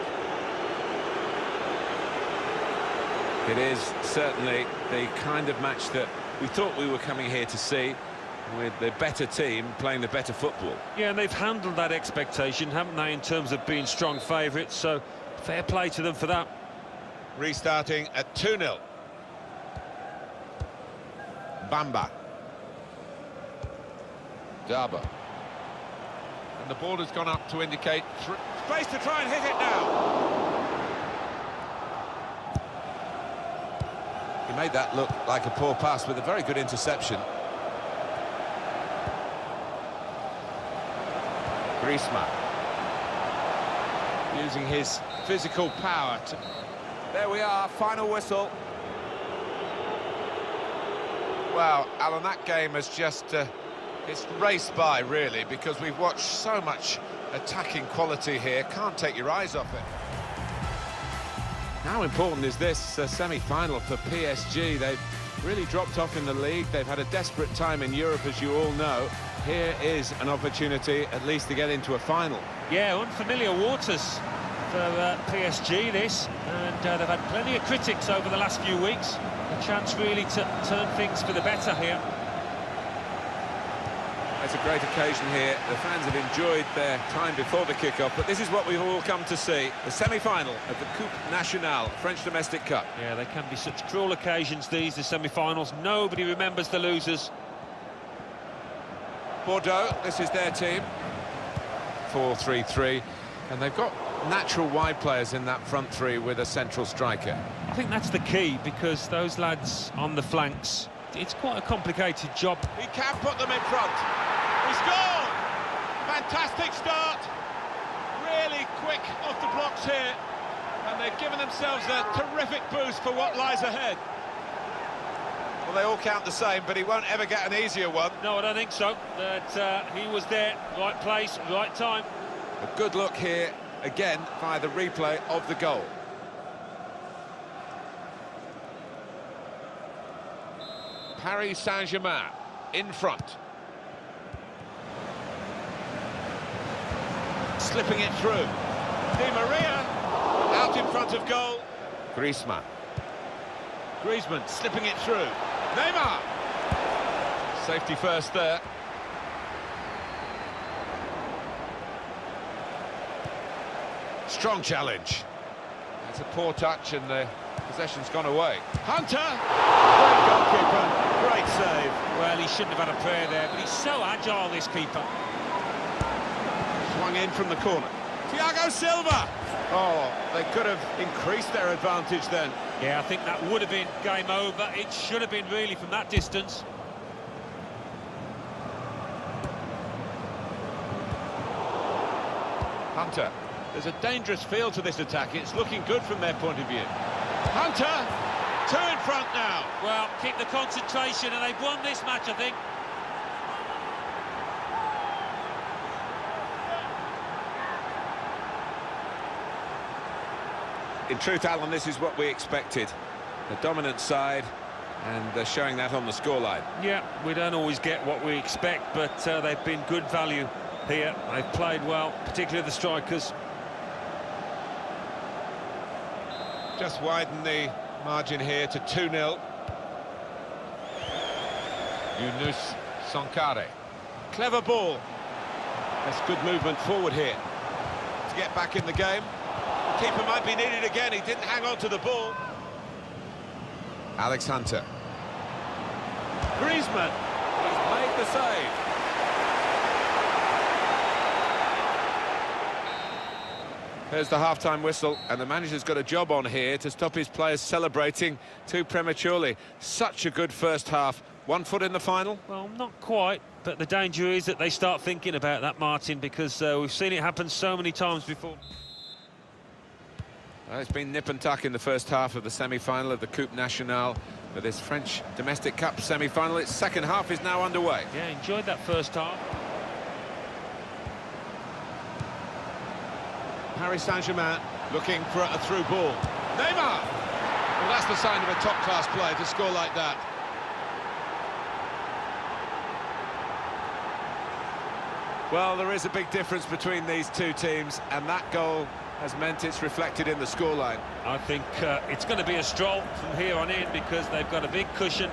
It is certainly the kind of match that we thought we were coming here to see, with the better team playing the better football. Yeah, and they've handled that expectation, haven't they, in terms of being strong favourites, so fair play to them for that. Restarting at 2-0. Bamba. Daba. And the ball has gone up to indicate space to try and hit it now. He made that look like a poor pass with a very good interception. Griezmann. Using his physical power to... There we are, final whistle. Well, Alan, that game has just... it's raced by, really, because we've watched so much attacking quality here. Can't take your eyes off it. How important is this semi-final for PSG? They've really dropped off in the league. They've had a desperate time in Europe, as you all know. Here is an opportunity, at least, to get into a final. Yeah, unfamiliar waters for PSG, this. And they've had plenty of critics over the last few weeks. A chance, really, to turn things for the better here. It's a great occasion here. The fans have enjoyed their time before the kick-off, but this is what we've all come to see. The semi-final of the Coupe Nationale, French Domestic Cup. Yeah, they can be such cruel occasions, these, the semi-finals. Nobody remembers the losers. Bordeaux, this is their team. 4-3-3, and they've got natural wide players in that front three with a central striker. I think that's the key, because those lads on the flanks, it's quite a complicated job. He can put them in front. He's gone! Fantastic start. Really quick off the blocks here, and they've given themselves a terrific boost for what lies ahead. Well, they all count the same, but he won't ever get an easier one. No, I don't think so. That he was there, right place, right time. A good look here, again, via the replay of the goal. Paris Saint-Germain in front. Slipping it through. Di Maria out in front of goal. Griezmann. Griezmann slipping it through. Neymar. Safety first there. Strong challenge. That's a poor touch and the possession's gone away. Hunter! Great goalkeeper, great save. Well, he shouldn't have had a prayer there, but he's so agile, this keeper. Swung in from the corner. Thiago Silva! Oh, they could have increased their advantage then. Yeah, I think that would have been game over. It should have been really from that distance. Hunter. There's a dangerous feel to this attack. It's looking good from their point of view. Hunter! Two in front now. Well, keep the concentration, and they've won this match, I think. In truth, Alan, this is what we expected. The dominant side, and they're showing that on the scoreline. Yeah, we don't always get what we expect, but they've been good value here. They've played well, particularly the strikers. Just widen the margin here to 2-0. Yunus Sankare. Clever ball. That's good movement forward here to get back in the game. Keeper might be needed again. He didn't hang on to the ball. Alex Hunter. Griezmann. He's made the save. There's the half-time whistle, and the manager's got a job on here to stop his players celebrating too prematurely. Such a good first half. 1 foot in the final? Well, not quite, but the danger is that they start thinking about that, Martin, because we've seen it happen so many times before. Well, it's been nip and tuck in the first half of the semi-final of the Coupe Nationale for this French Domestic Cup semi-final. Its second half is now underway. Yeah, enjoyed that first half. Paris Saint-Germain looking for a through ball. Neymar! Well, that's the sign of a top-class player to score like that. Well, there is a big difference between these two teams, and that goal has meant it's reflected in the scoreline. I think it's going to be a stroll from here on in, because they've got a big cushion,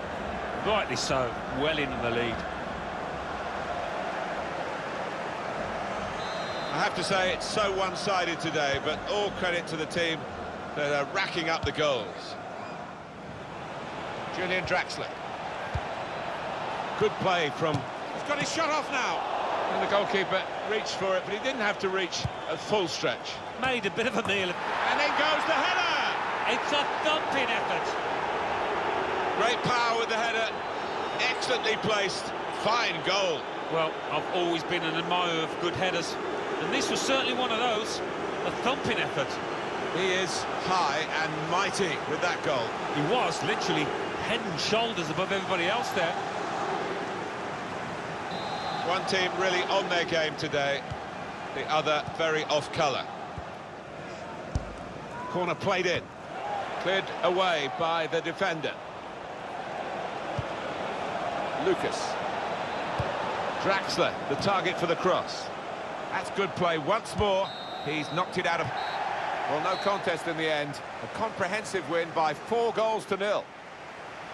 rightly so, well in the lead. I have to say it's so one-sided today, but all credit to the team that are racking up the goals. Julian Draxler. Good play from... He's got his shot off now. And the goalkeeper reached for it, but he didn't have to reach a full stretch. Made a bit of a meal. And in goes the header! It's a thumping effort. Great power with the header. Excellently placed. Fine goal. Well, I've always been an admirer of good headers, and this was certainly one of those. A thumping effort. He is high and mighty with that goal. He was literally head and shoulders above everybody else there. One team really on their game today, the other very off colour. Corner played in, cleared away by the defender. Lucas. Draxler, the target for the cross. That's good play once more. He's knocked it out of... Well, no contest in the end. A comprehensive win by 4-0.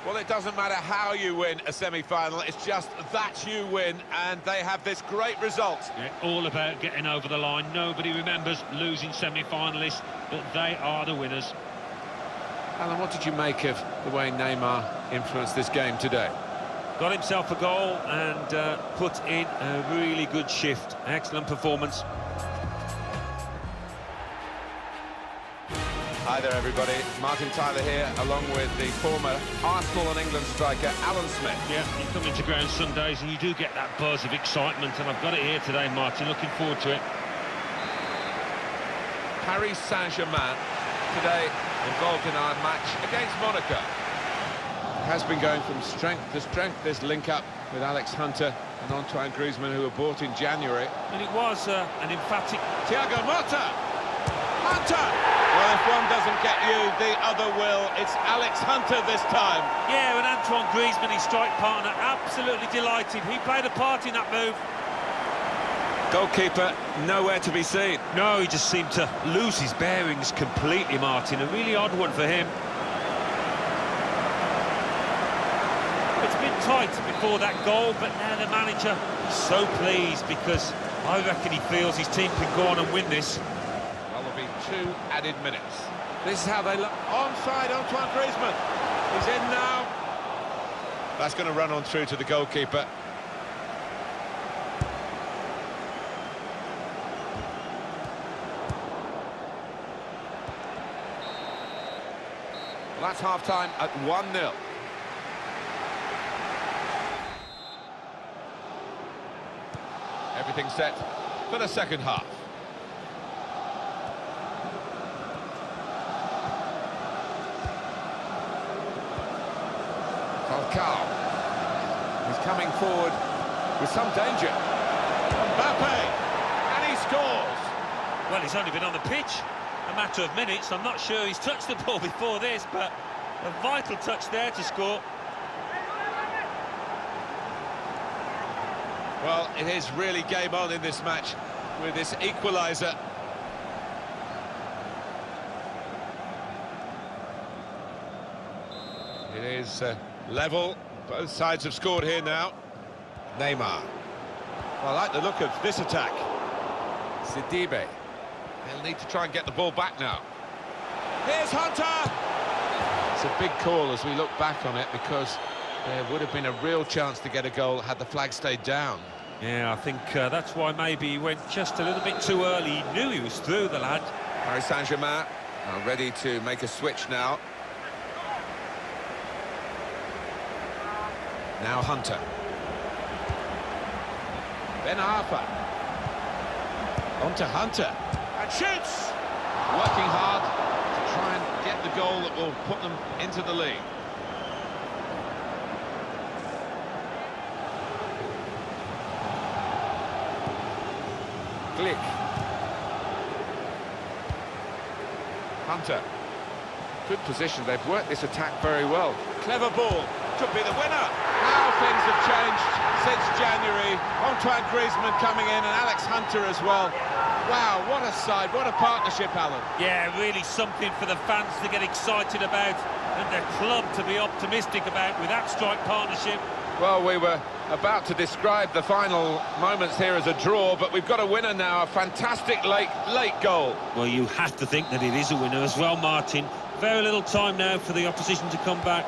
Well, it doesn't matter how you win a semi-final, it's just that you win, and they have this great result. Yeah, all about getting over the line. Nobody remembers losing semi-finalists, but they are the winners. Alan, what did you make of the way Neymar influenced this game today? Got himself a goal and put in a really good shift. Excellent performance. Hi there, everybody. Martin Tyler here, along with the former Arsenal and England striker, Alan Smith. Yeah, you come into ground Sundays and you do get that buzz of excitement, and I've got it here today, Martin. Looking forward to it. Paris Saint-Germain today involved in our match against Monaco. Has been going from strength to strength, this link-up with Alex Hunter and Antoine Griezmann, who were bought in January. And it was an emphatic... Thiago Motta! Hunter! Well, if one doesn't get you, the other will. It's Alex Hunter this time. Yeah, and Antoine Griezmann, his strike partner, absolutely delighted. He played a part in that move. Goalkeeper nowhere to be seen. No, he just seemed to lose his bearings completely, Martin. A really odd one for him. It's been tight before that goal, but now the manager is so pleased because I reckon he feels his team can go on and win this. Well, there'll be 2 added minutes. This is how they look. Onside, Antoine Griezmann. He's in now. That's going to run on through to the goalkeeper. Well, that's half-time at 1-0. Everything set for the second half. Falcao. He's coming forward with some danger. Mbappe, and he scores. Well, he's only been on the pitch a matter of minutes. I'm not sure he's touched the ball before this, but a vital touch there to score. Well, it is really game on in this match with this equaliser. It is level. Both sides have scored here now. Neymar. Well, I like the look of this attack. Sidibe. He'll need to try and get the ball back now. Here's Hunter! It's a big call as we look back on it, because there would have been a real chance to get a goal had the flag stayed down. Yeah, I think that's why maybe he went just a little bit too early. He knew he was through, the lad. Paris Saint-Germain are ready to make a switch now. Now Hunter. Ben Arfa. On to Hunter. And shoots! Working hard to try and get the goal that will put them into the lead. Glick. Hunter. Good position. They've worked this attack very well. Clever ball. Could be the winner. How things have changed since January. Antoine Griezmann coming in and Alex Hunter as well. Wow, what a side, what a partnership, Alan. Yeah, really something for the fans to get excited about and the club to be optimistic about with that strike partnership. Well, we were about to describe the final moments here as a draw, but we've got a winner now, a fantastic late goal. Well, you have to think that it is a winner as well, Martin. Very little time now for the opposition to come back.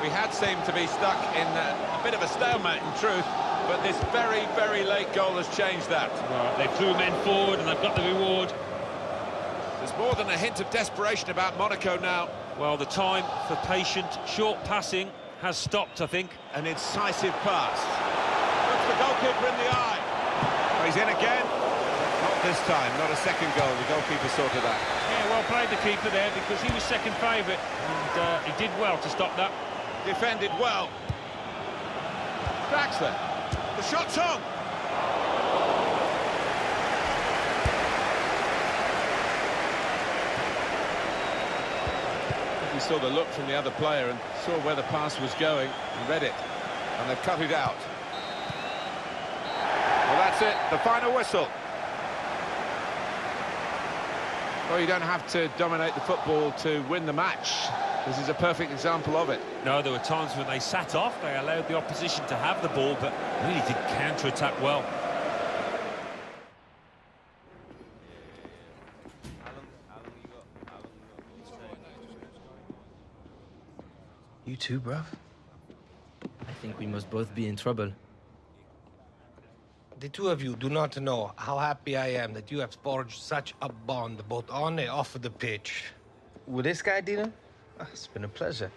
We had seemed to be stuck in a bit of a stalemate, in truth, but this very, very late goal has changed that. Right, they threw men forward and they've got the reward. There's more than a hint of desperation about Monaco now. Well, the time for patient, short passing has stopped, I think. An incisive pass. Looks the goalkeeper in the eye. Oh, he's in again. Not this time, not a second goal. The goalkeeper sorted that. Yeah, well played the keeper there, because he was second favourite, and he did well to stop that. Defended well. Draxler. The shot's on. He saw the look from the other player and saw where the pass was going and read it. And they've cut it out. Well, that's it. The final whistle. Well, you don't have to dominate the football to win the match. This is a perfect example of it. No, there were times when they sat off, they allowed the opposition to have the ball, but really did counter-attack well. You too, bruv? I think we must both be in trouble. The two of you do not know how happy I am that you have forged such a bond, both on and off the pitch. with this guy, Dino? It's been a pleasure.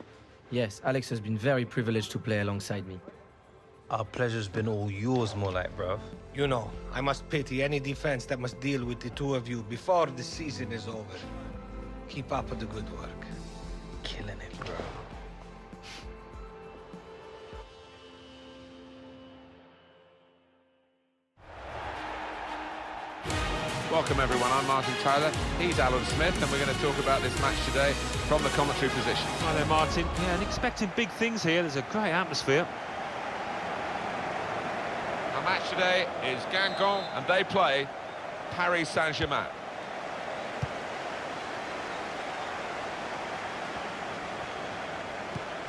Yes, Alex has been very privileged to play alongside me. Our pleasure's been all yours, more like, bruv. You know, I must pity any defense that must deal with the two of you before the season is over. Keep up the good work. Killing it, bro. Welcome everyone, I'm Martin Tyler, he's Alan Smith, and we're going to talk about this match today from the commentary position. Hi there, Martin. Yeah, and expecting big things here. There's a great atmosphere. Our match today is Guingamp, and they play Paris Saint-Germain.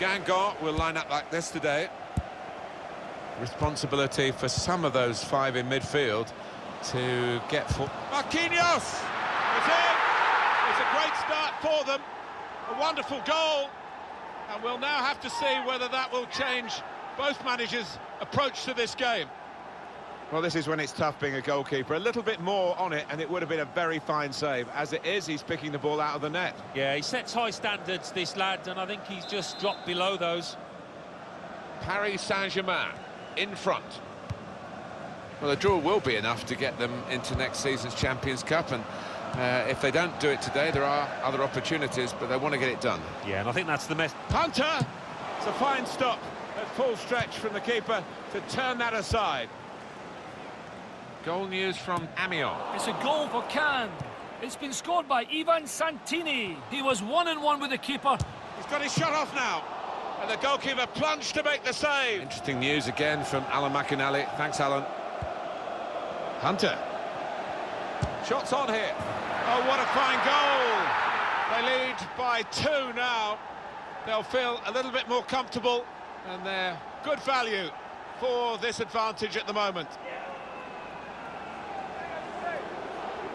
Guingamp will line up like this today. Responsibility for some of those five in midfield to get for Marquinhos! It's in! It's a great start for them. A wonderful goal. And we'll now have to see whether that will change both managers' approach to this game. Well, this is when it's tough being a goalkeeper. A little bit more on it, and it would have been a very fine save. As it is, he's picking the ball out of the net. Yeah, he sets high standards, this lad, and I think he's just dropped below those. Paris Saint-Germain in front. Well, a draw will be enough to get them into next season's Champions Cup, and if they don't do it today, there are other opportunities, but they want to get it done. Yeah, and I think that's the mess. Hunter! It's a fine stop at full stretch from the keeper to turn that aside. Goal news from Amiens. It's a goal for Cannes. It's been scored by Ivan Santini. He was 1-on-1 with the keeper. He's got his shot off now, and the goalkeeper plunged to make the save. Interesting news again from Alan McInally. Thanks, Alan. Hunter. Shots on here. Oh, what a fine goal. They lead by 2 now. They'll feel a little bit more comfortable, and they're good value for this advantage at the moment.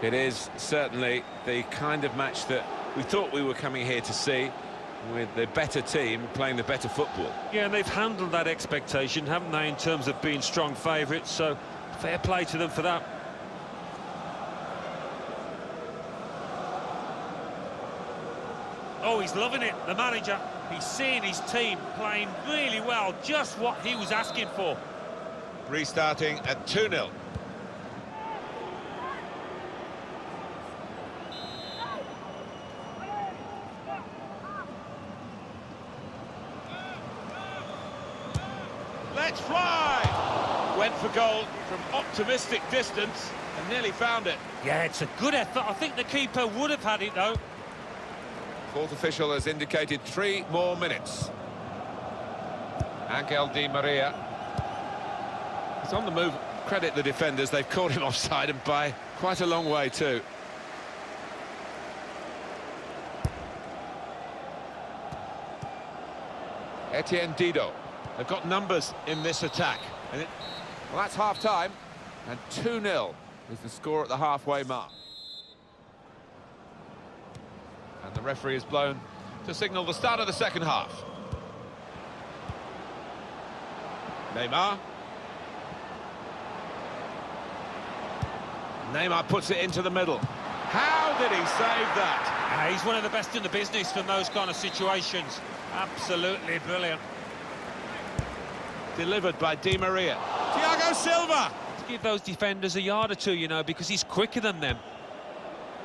It is certainly the kind of match that we thought we were coming here to see, with the better team playing the better football. Yeah, and they've handled that expectation, haven't they, in terms of being strong favourites, so fair play to them for that. Oh, he's loving it, the manager. He's seeing his team playing really well, just what he was asking for. Restarting at 2-0. Let's fly! Went for goal from optimistic distance and nearly found it. Yeah, it's a good effort. I think the keeper would have had it, though. Fourth official has indicated 3 more minutes. Angel Di Maria. He's on the move. Credit the defenders, they've caught him offside, and by quite a long way too. Etienne Didot. They've got numbers in this attack. And well, that's half-time, and 2-0 is the score at the halfway mark. And the referee is blown to signal the start of the second half. Neymar. Neymar puts it into the middle. How did he save that? He's one of the best in the business from those kind of situations. Absolutely brilliant. Delivered by Di Maria. Thiago Silva! To give those defenders a yard or two, you know, because he's quicker than them.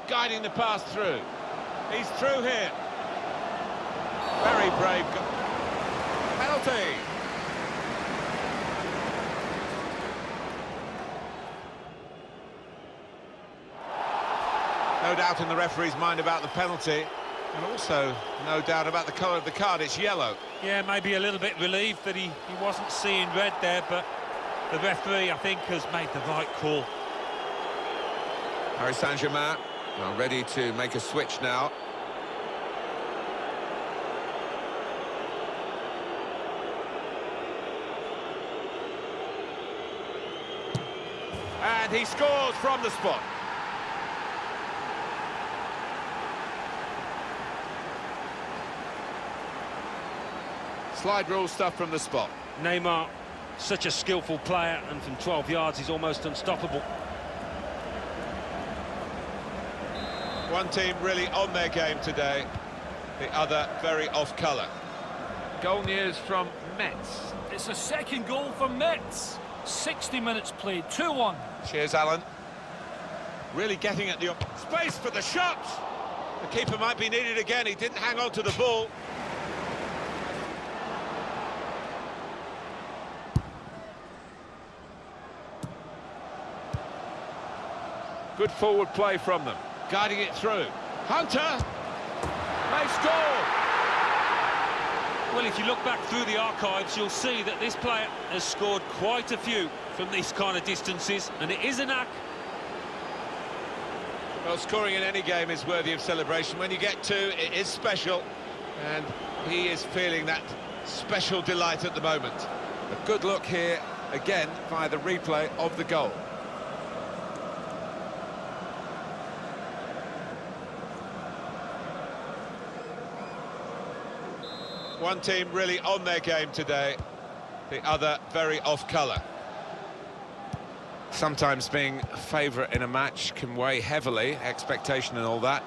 Guiding the pass through. He's through here. Very brave. Penalty! No doubt in the referee's mind about the penalty, and also no doubt about the colour of the card. It's yellow. Yeah, maybe a little bit relieved that he wasn't seeing red there, but the referee, I think, has made the right call. Paris Saint-Germain are ready to make a switch now. And he scores from the spot. Slide rule stuff from the spot. Neymar, such a skillful player, and from 12 yards he's almost unstoppable. One team really on their game today. the other very off-colour. Goal news from Metz. It's a second goal for Metz. 60 minutes played, 2-1. Cheers, Alan. Really getting at the space for the shot. The keeper might be needed again. He didn't hang on to the ball. Good forward play from them. Guiding it through. Hunter! They score! Well, if you look back through the archives, you'll see that this player has scored quite a few from these kind of distances, and it is a knack. Well, scoring in any game is worthy of celebration. When you get two, it is special, and he is feeling that special delight at the moment. A good look here, again, via the replay of the goal. One team really on their game today, the other very off-colour. Sometimes being a favourite in a match can weigh heavily, expectation and all that.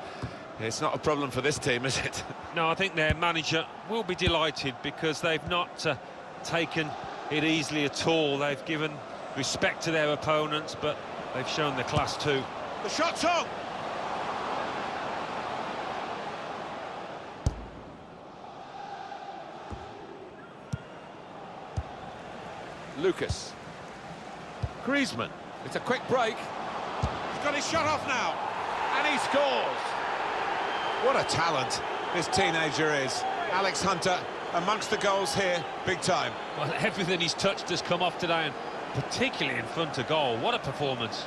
It's not a problem for this team, is it? No, I think their manager will be delighted because they've not taken it easily at all. They've given respect to their opponents, but they've shown the class too. The shot's on! Lucas. Griezmann. It's a quick break. He's got his shot off now. And he scores. What a talent this teenager is. Alex Hunter amongst the goals here, big time. Well, everything he's touched has come off today, and particularly in front of goal. What a performance.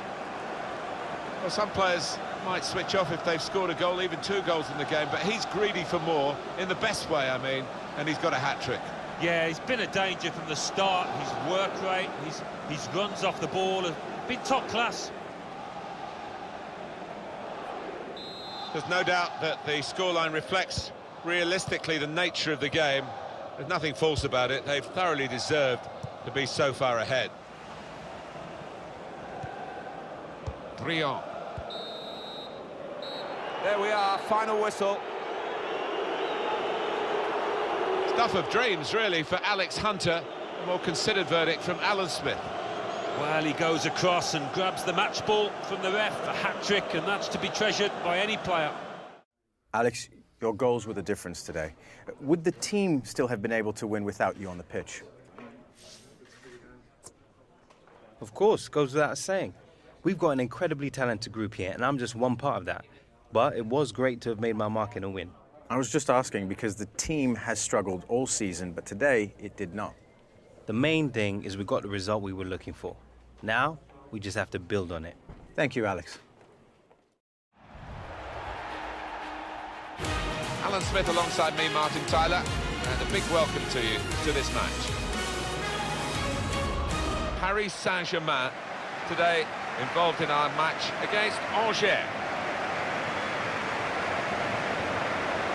Well, some players might switch off if they've scored a goal, even 2 goals in the game, but he's greedy for more, in the best way, I mean, and he's got a hat-trick. Yeah, he's been a danger from the start. His work rate, his runs off the ball have been top class. There's no doubt that the scoreline reflects realistically the nature of the game. There's nothing false about it. They've thoroughly deserved to be so far ahead. Briand. There we are, final whistle. Stuff of dreams, really, for Alex Hunter. A more considered verdict from Alan Smith. Well, he goes across and grabs the match ball from the ref, a hat-trick, and that's to be treasured by any player. Alex, your goals were the difference today. Would the team still have been able to win without you on the pitch? Of course, goes without saying. We've got an incredibly talented group here, and I'm just one part of that. But it was great to have made my mark in a win. I was just asking because the team has struggled all season, but today it did not. The main thing is we got the result we were looking for. Now, we just have to build on it. Thank you, Alex. Alan Smith alongside me, Martin Tyler, and a big welcome to you to this match. Paris Saint-Germain today involved in our match against Angers.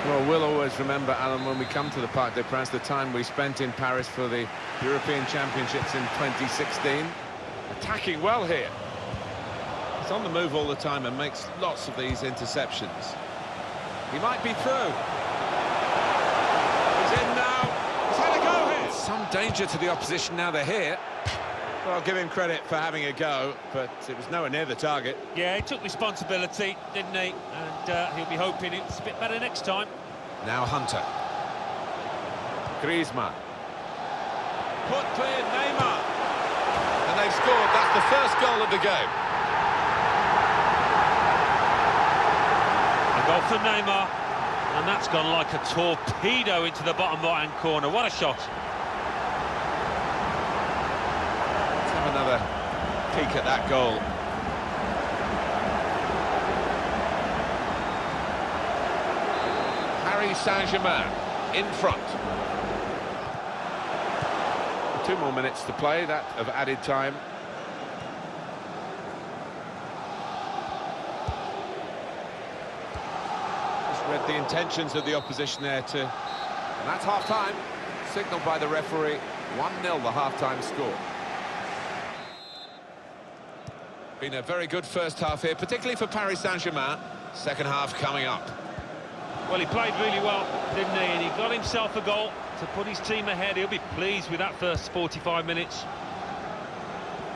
Well, we'll always remember, Alan, when we come to the Parc des Princes, the time we spent in Paris for the European Championships in 2016. Attacking well here. He's on the move all the time and makes lots of these interceptions. He might be through. He's in now. He's had a go here. Some danger to the opposition now they're here. Well, I'll give him credit for having a go, but it was nowhere near the target. Yeah, he took responsibility, didn't he? And he'll be hoping it's a bit better next time. Now Hunter. Griezmann. Put clear, Neymar. And they've scored. That's the first goal of the game. A goal for Neymar. And that's gone like a torpedo into the bottom right-hand corner. What a shot. Let's have another peek at that goal. Paris Saint-Germain in front. 2 more minutes to play, that of added time. Just read the intentions of the opposition there too. And that's half-time, signalled by the referee. 1-0 the half-time score. Been a very good first half here, particularly for Paris Saint-Germain. Second half coming up. Well, he played really well, didn't he? And he got himself a goal to put his team ahead. He'll be pleased with that first 45 minutes.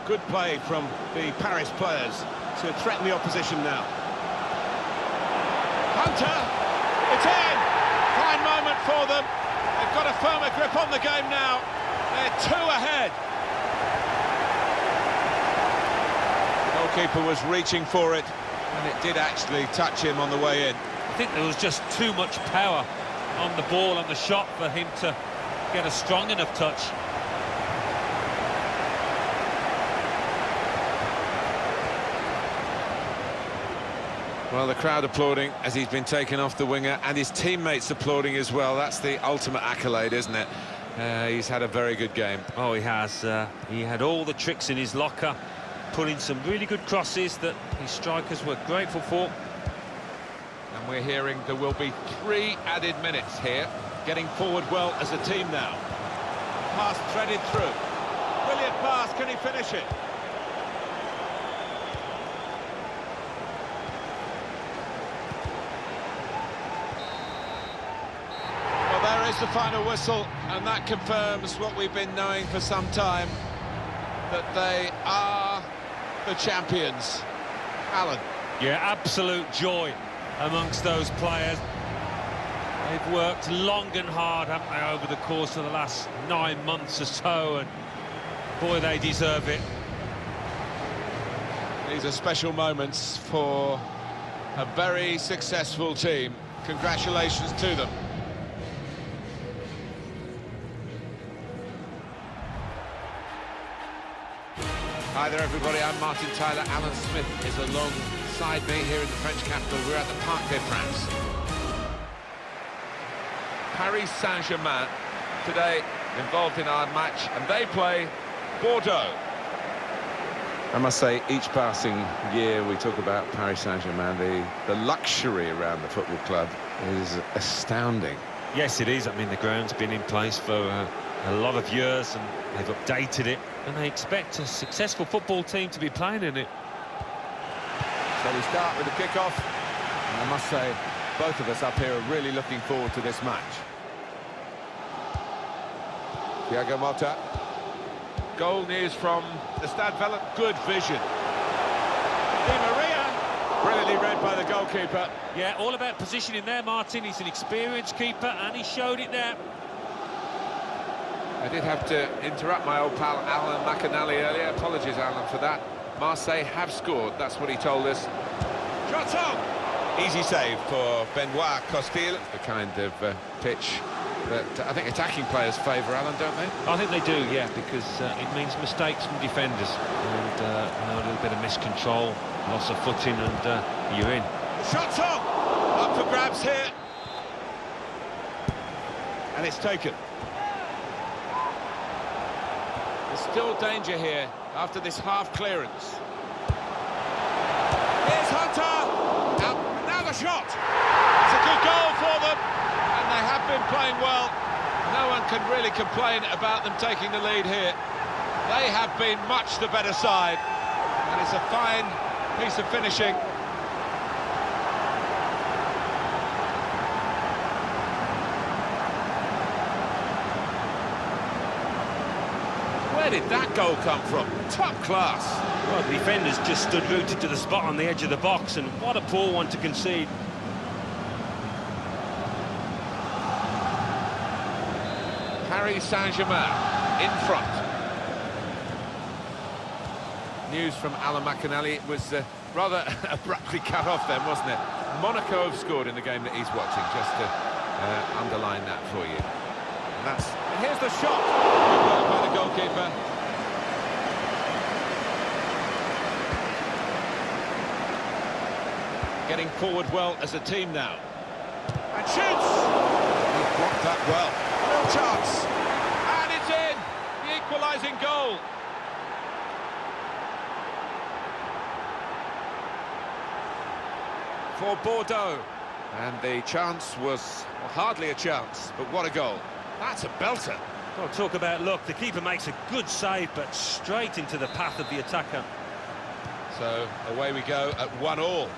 Good play from the Paris players to threaten the opposition now. Hunter, it's in! Fine moment for them. They've got a firmer grip on the game now. They're 2 ahead. Goalkeeper was reaching for it, and it did actually touch him on the way in. I think there was just too much power on the ball and the shot for him to get a strong enough touch. Well, the crowd applauding as he's been taken off the winger, and his teammates applauding as well. That's the ultimate accolade, isn't it? He's had a very good game. Oh, he has. He had all the tricks in his locker, put in some really good crosses that his strikers were grateful for. And we're hearing there will be 3 added minutes here. Getting forward well as a team now. Pass threaded through. Brilliant pass, can he finish it? There is the final whistle, and that confirms what we've been knowing for some time, that they are the champions. Alan. Yeah, absolute joy amongst those players. They've worked long and hard, haven't they, over the course of the last 9 months or so, and boy, they deserve it. These are special moments for a very successful team. Congratulations to them. Hi there, everybody. I'm Martin Tyler. Alan Smith is alongside me here in the French capital. We're at the Parc des Princes. Paris Saint-Germain today involved in our match, and they play Bordeaux. I must say, each passing year we talk about Paris Saint-Germain, the luxury around the football club is astounding. Yes, it is. I mean, the ground's been in place for a lot of years, and they've updated it, and they expect a successful football team to be playing in it. So we start with the kick-off, and I must say, both of us up here are really looking forward to this match. Thiago Motta. Goal news from the Stade Vellet. Good vision. Di Maria. Brilliantly read by the goalkeeper. Yeah, all about positioning there, Martin. He's an experienced keeper, and he showed it there. I did have to interrupt my old pal Alan McAnally earlier. Apologies, Alan, for that. Marseille have scored, that's what he told us. Shots on! Easy save for Benoit Costil. The kind of pitch that I think attacking players favour, Alan, don't they? I think they do, yeah, because it means mistakes from defenders and a little bit of miscontrol, loss of footing, and you're in. Shots on! Up for grabs here. And it's taken. There's still danger here after this half clearance. Here's Hunter! Now the shot! It's a good goal for them, and they have been playing well. No one can really complain about them taking the lead here. They have been much the better side, and it's a fine piece of finishing. Where did that goal come from? Top class. Well, the defenders just stood rooted to the spot on the edge of the box, and what a poor one to concede. Paris Saint-Germain in front. News from Alan McAnally. It was rather abruptly cut off then, wasn't it? Monaco have scored in the game that he's watching, just to underline that for you. And here's the shot. Good work by the goalkeeper. Getting forward well as a team now. And shoots! He blocked that well. No chance. And it's in! The equalising goal. For Bordeaux. And the chance was hardly a chance, but what a goal. That's a belter. Well, talk about luck. The keeper makes a good save, but straight into the path of the attacker. So away we go at 1-1.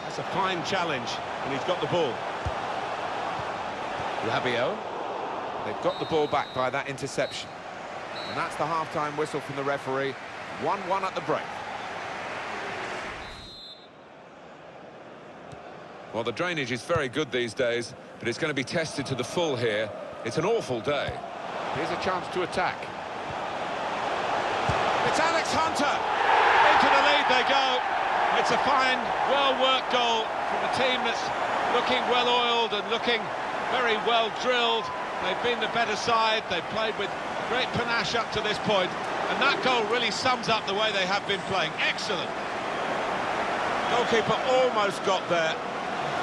That's a fine challenge, and he's got the ball. Rabiot. They've got the ball back by that interception. And that's the half-time whistle from the referee. 1-1 at the break. Well, the drainage is very good these days, but it's going to be tested to the full here. It's an awful day. Here's a chance to attack. It's Alex Hunter! Into the lead they go. It's a fine, well-worked goal from a team that's looking well-oiled and looking very well-drilled. They've been the better side. They've played with great panache up to this point, and that goal really sums up the way they have been playing. Excellent. Goalkeeper almost got there,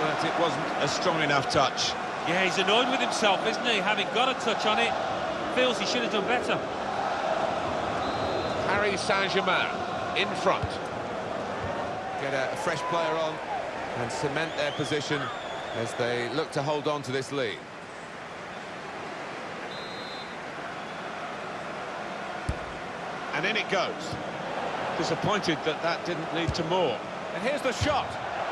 but it wasn't a strong enough touch. Yeah, he's annoyed with himself, isn't he? Having got a touch on it, feels he should have done better. Saint-Germain in front. Get a fresh player on and cement their position as they look to hold on to this lead. And in it goes. Disappointed that that didn't lead to more. And here's the shot.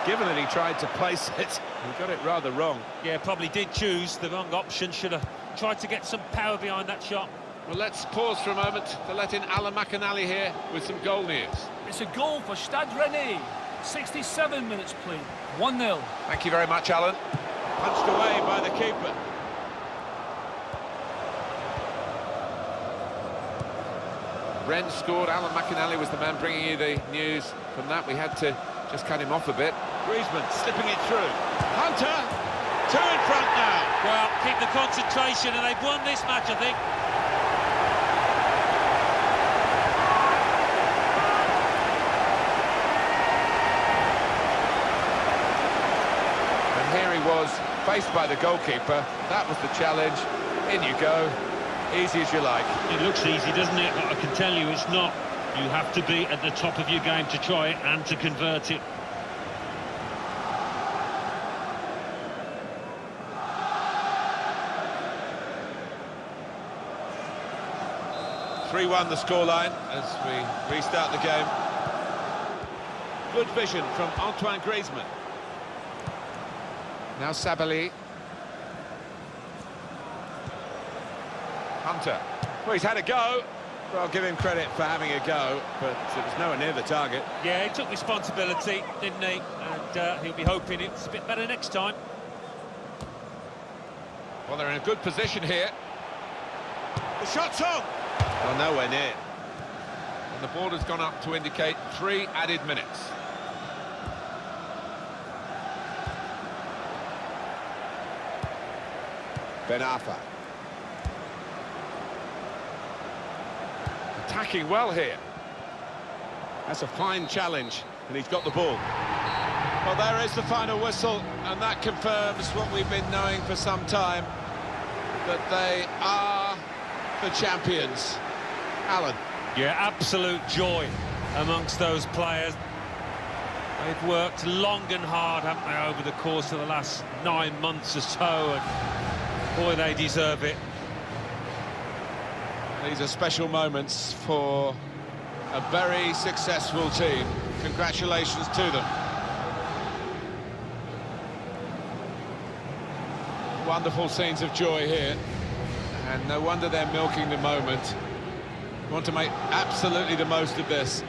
Given that he tried to place it, he got it rather wrong. Yeah, probably did choose the wrong option. Should have tried to get some power behind that shot. Well, let's pause for a moment to let in Alan McAnally here with some goal news. It's a goal for Stade Rennais. 67 minutes played. 1-0. Thank you very much, Alan. Punched away by the keeper. Rennes scored. Alan McAnally was the man bringing you the news. From that, we had to just cut him off a bit. Griezmann slipping it through. Hunter, two in front now. Well, keep the concentration, and they've won this match, I think. And here he was, faced by the goalkeeper. That was the challenge. In you go. Easy as you like. It looks easy, doesn't it? But I can tell you it's not. You have to be at the top of your game to try it and to convert it. (3-1) the scoreline as we restart the game. Good vision from Antoine Griezmann. Now Sabali. Hunter. Well, he's had a go. Well, I'll give him credit for having a go, but it was nowhere near the target. Yeah, he took responsibility, didn't he? And he'll be hoping it's a bit better next time. Well, they're in a good position here. The shot's on! Well, nowhere near. And the board has gone up to indicate 3 added minutes. Ben Arfa. Attacking well here. That's a fine challenge, and he's got the ball. Well, there is the final whistle, and that confirms what we've been knowing for some time, that they are the champions. Alan. Yeah, absolute joy amongst those players. They've worked long and hard, haven't they, over the course of the last 9 months or so, and boy, they deserve it. These are special moments for a very successful team. Congratulations to them. Wonderful scenes of joy here, and no wonder they're milking the moment. Want to make absolutely the most of this.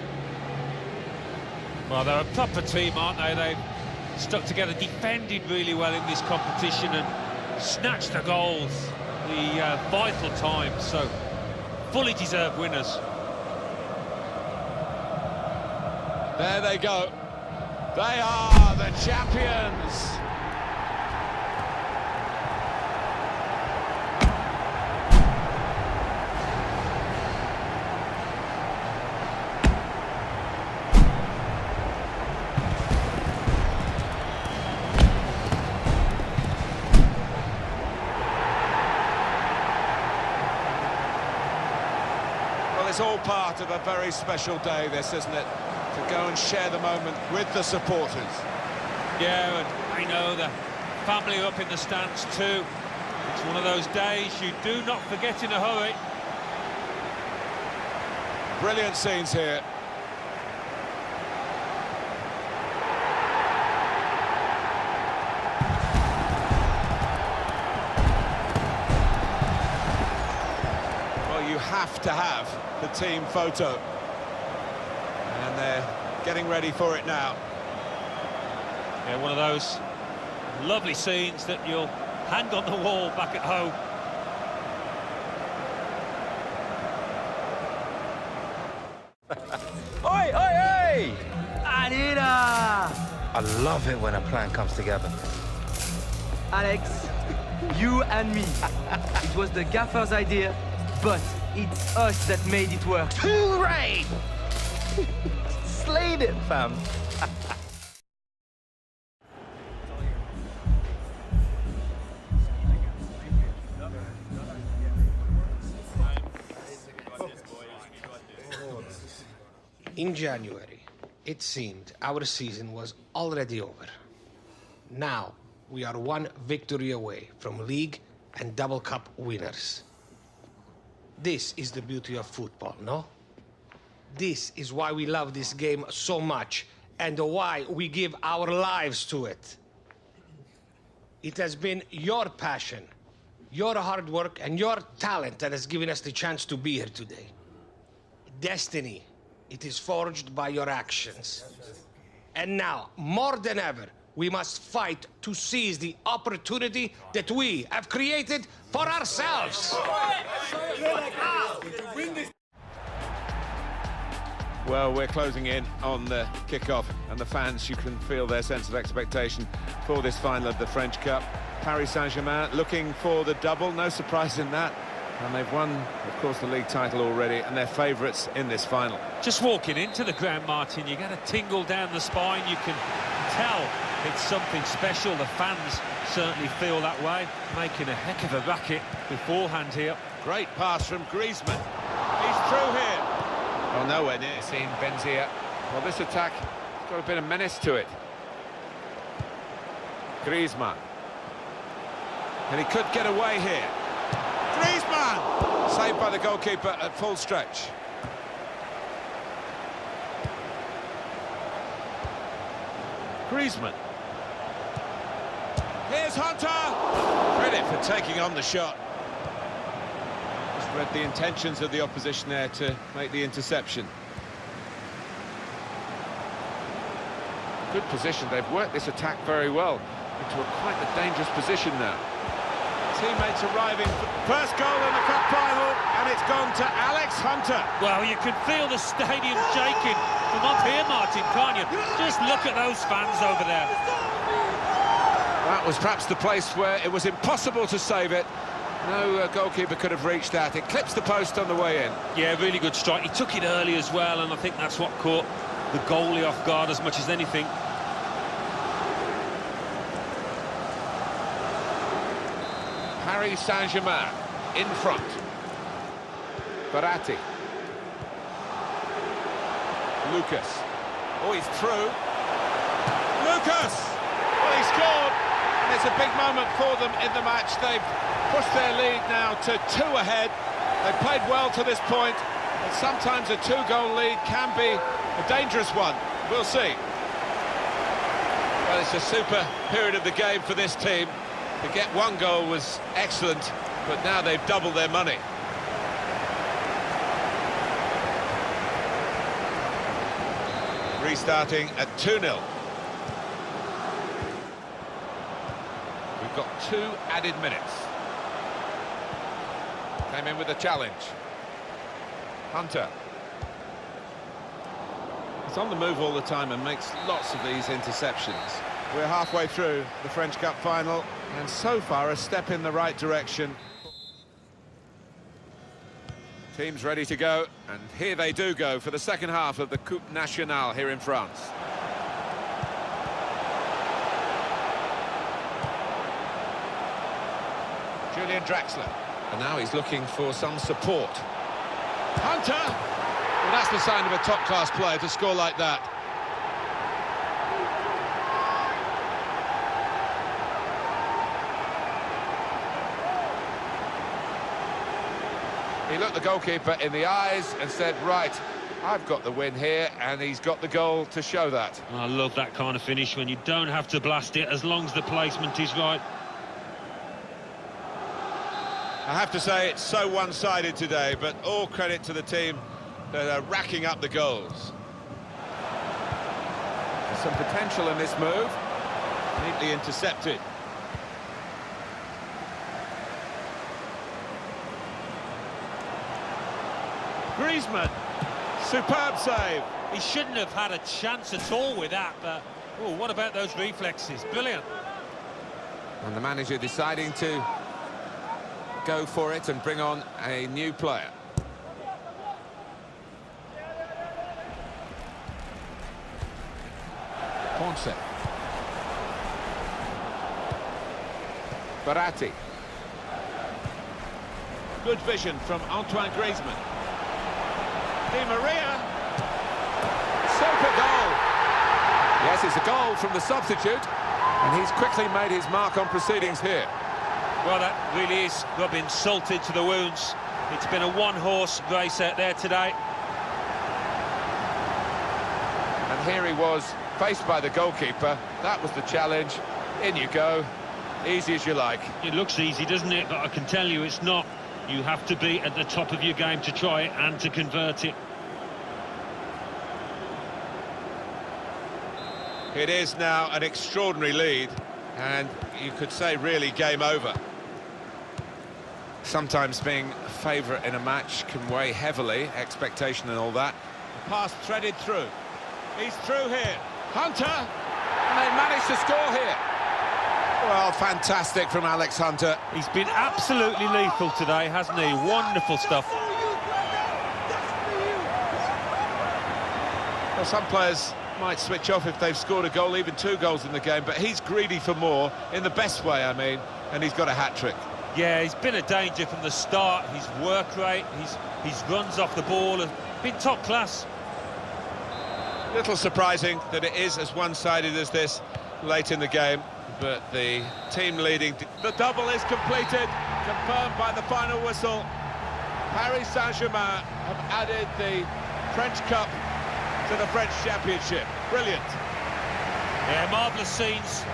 Well, they're a proper team, aren't they? They've stuck together, defended really well in this competition, and snatched the goals, the vital times. So, fully deserved winners. There they go. They are the champions. It's all part of a very special day, this, isn't it? To go and share the moment with the supporters. Yeah, and I know the family are up in the stands too. It's one of those days you do not forget in a hurry. Brilliant scenes here. have to have the team photo. And they're getting ready for it now. Yeah, one of those lovely scenes that you'll hang on the wall back at home. Oi, oi, oi! Anita! I love it when a plan comes together. Alex, you and me. It was the gaffer's idea, but it's us that made it work. Hooray! Slayed it, fam. In January, it seemed our season was already over. Now, we are one victory away from league and double cup winners. This is the beauty of football, no? This is why we love this game so much and why we give our lives to it. It has been your passion, your hard work, and your talent that has given us the chance to be here today. Destiny, it is forged by your actions. And now, more than ever, we must fight to seize the opportunity that we have created for ourselves. Well, we're closing in on the kickoff, and the fans, you can feel their sense of expectation for this final of the French Cup. Paris Saint-Germain looking for the double, no surprise in that. And they've won, of course, the league title already, and they're favourites in this final. Just walking into the ground, Martin, you get a tingle down the spine. You can tell it's something special. The fans certainly feel that way, making a heck of a racket beforehand here. Great pass from Griezmann. He's through here. Oh, nowhere near. Seen Benzia. Well, this attack has got a bit of menace to it. Griezmann. And he could get away here. Griezmann! Saved by the goalkeeper at full stretch. Griezmann. Here's Hunter! Credit for taking on the shot. Just read the intentions of the opposition there to make the interception. Good position. They've worked this attack very well into quite a dangerous position now. Teammates arriving. First goal in the cup final, and it's gone to Alex Hunter. Well, you can feel the stadium shaking from up here, Martin, can't you? Just look at those fans over there. That was perhaps the place where it was impossible to save it. No goalkeeper could have reached that. It clips the post on the way in. Yeah, really good strike. He took it early as well, and I think that's what caught the goalie off guard as much as anything. Paris Saint-Germain in front. Verratti. Lucas. Oh, he's through. Lucas! Well, he scored, and it's a big moment for them in the match. They've pushed their lead now to 2 ahead. They've played well to this point, and sometimes a 2-goal lead can be a dangerous one. We'll see. Well, it's a super period of the game for this team. To get 1 goal was excellent, but now they've doubled their money. Restarting at 2-0. We've got 2 added minutes. Came in with a challenge. Hunter. He's on the move all the time and makes lots of these interceptions. We're halfway through the French Cup final, and so far a step in the right direction. Teams ready to go, and here they do go for the second half of the Coupe Nationale here in France. Julian Draxler, and now he's looking for some support. Hunter! Well, that's the sign of a top-class player to score like that. He looked the goalkeeper in the eyes and said, right, I've got the win here, and he's got the goal to show that. I love that kind of finish when you don't have to blast it as long as the placement is right. I have to say it's so one-sided today, but all credit to the team that are racking up the goals. There's some potential in this move. Neatly intercepted. Griezmann, superb save. He shouldn't have had a chance at all with that, but oh, what about those reflexes? Brilliant. And the manager deciding to go for it and bring on a new player. Ponce. Verratti. Good vision from Antoine Griezmann. Di Maria. Super goal. Yes, it's a goal from the substitute, and he's quickly made his mark on proceedings here. Well, that really is rubbing salt into the wounds. It's been a one-horse race out there today. And here he was, faced by the goalkeeper. That was the challenge. In you go. Easy as you like. It looks easy, doesn't it? But I can tell you it's not. You have to be at the top of your game to try it and to convert it. It is now an extraordinary lead, and you could say really game over. Sometimes being a favourite in a match can weigh heavily, expectation and all that. The pass threaded through. He's through here. Hunter! And they managed to score here. Well, fantastic from Alex Hunter. He's been absolutely lethal today, hasn't he? Wonderful stuff. Well, some players might switch off if they've scored a goal, even 2 goals in the game, but he's greedy for more, in the best way, I mean, and he's got a hat-trick. Yeah, he's been a danger from the start. His work rate, his runs off the ball have been top class. Little surprising that it is as one-sided as this late in the game, but the team leading. The double is completed, confirmed by the final whistle. Paris Saint-Germain have added the French Cup to the French Championship. Brilliant. Yeah, marvellous scenes.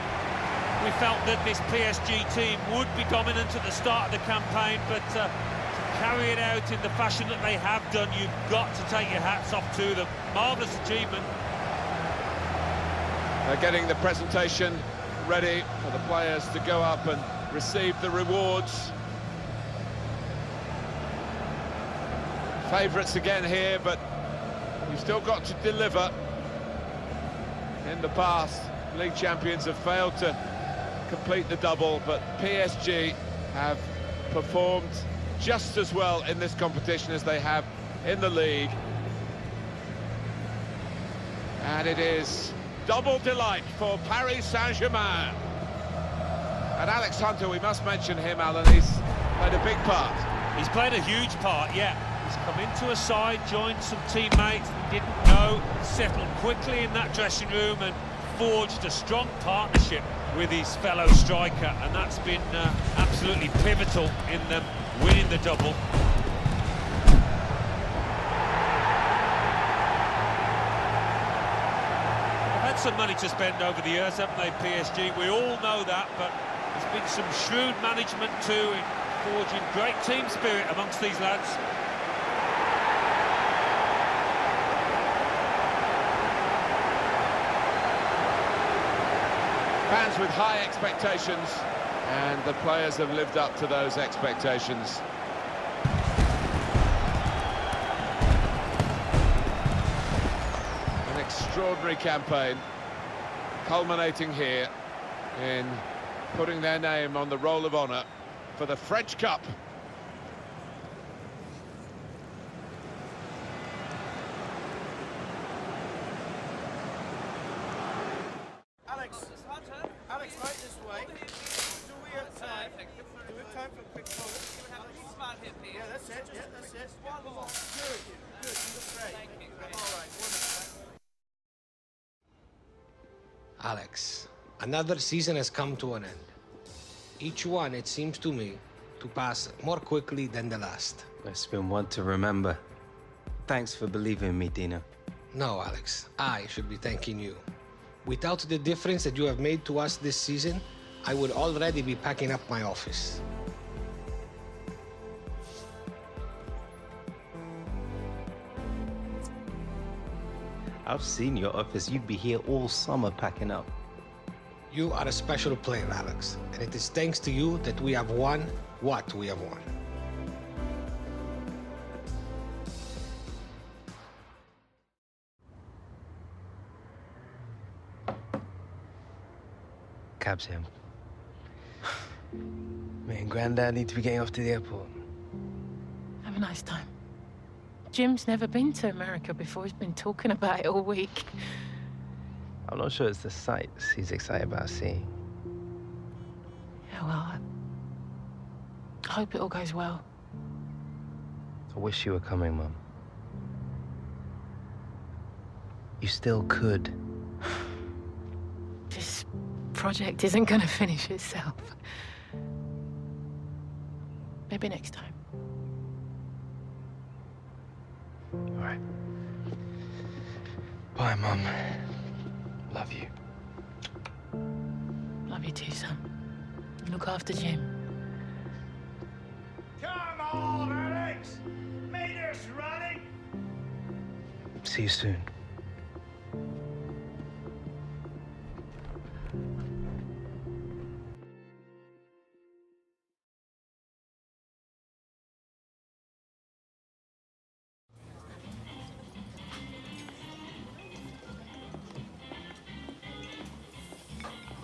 We felt that this PSG team would be dominant at the start of the campaign, but to carry it out in the fashion that they have done, you've got to take your hats off to them. Marvellous achievement. They're getting the presentation ready for the players to go up and receive the rewards. Favourites again here, but you've still got to deliver. In the past, league champions have failed to complete the double, but PSG have performed just as well in this competition as they have in the league. And it is double delight for Paris Saint-Germain. And Alex Hunter, we must mention him, Alan, he's played a big part. He's played a huge part, yeah. He's come into a side, joined some teammates he didn't know, settled quickly in that dressing room and forged a strong partnership with his fellow striker, and that's been absolutely pivotal in them winning the double. They've had some money to spend over the years, haven't they, PSG? We all know that, but there's been some shrewd management too in forging great team spirit amongst these lads. Fans with high expectations, and the players have lived up to those expectations. An extraordinary campaign, culminating here in putting their name on the roll of honour for the French Cup. Alex, right this way. Do we have time? Do we have time for a quick moment? Yeah, that's it. Yeah, that's it. One more. Good. Good. You look great. Thank you. All right. Wonderful. Alex, another season has come to an end. Each one, it seems to me, to pass more quickly than the last. It's been one to remember. Thanks for believing in me, Dino. No, Alex, I should be thanking you. Without the difference that you have made to us this season, I would already be packing up my office. I've seen your office. You'd be here all summer packing up. You are a special player, Alex, and it is thanks to you that we have won what we have won. Cab's him. Me and Granddad need to be getting off to the airport. Have a nice time. Jim's never been to America before. He's been talking about it all week. I'm not sure it's the sights he's excited about seeing. Yeah, well, I hope it all goes well. I wish you were coming, Mum. You still could. This project isn't going to finish itself. Maybe next time. All right. Bye, Mum. Love you. Love you too, son. Look after Jim. Come on, Alex! Meters running! See you soon.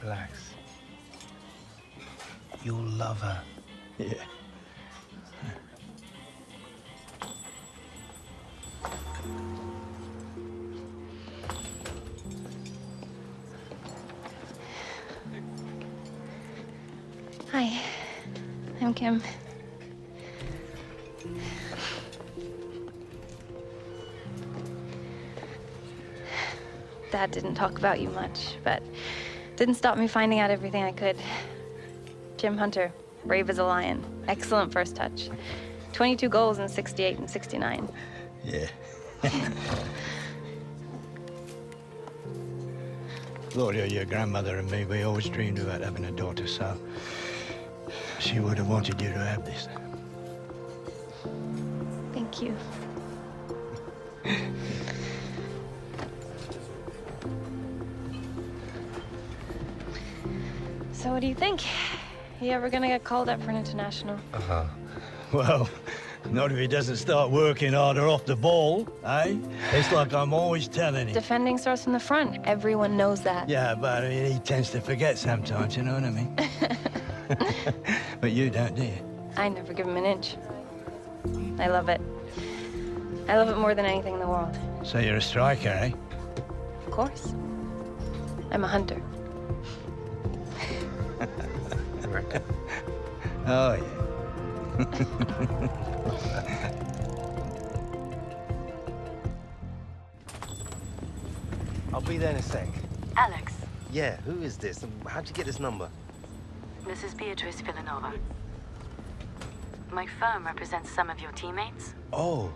Relax. You'll love her. Yeah. Hi, I'm Kim. Dad didn't talk about you much, but didn't stop me finding out everything I could. Jim Hunter, brave as a lion. Excellent first touch. 22 goals in 68 and 69. Yeah. Gloria, your grandmother and me, we always dreamed about having a daughter, so she would have wanted you to have this. Thank you. So what do you think? You ever gonna get called up for an international? Uh-huh. Well, not if he doesn't start working harder off the ball, eh? It's like I'm always telling him. Defending starts from the front. Everyone knows that. Yeah, but I mean, he tends to forget sometimes, you know what I mean? But you don't, do you? I never give him an inch. I love it. I love it more than anything in the world. So you're a striker, eh? Of course. I'm a hunter. Oh, yeah. I'll be there in a sec. Alex, Yeah, who is this? How'd you get this number? this is Beatrice Villanova. My firm represents some of your teammates. Oh.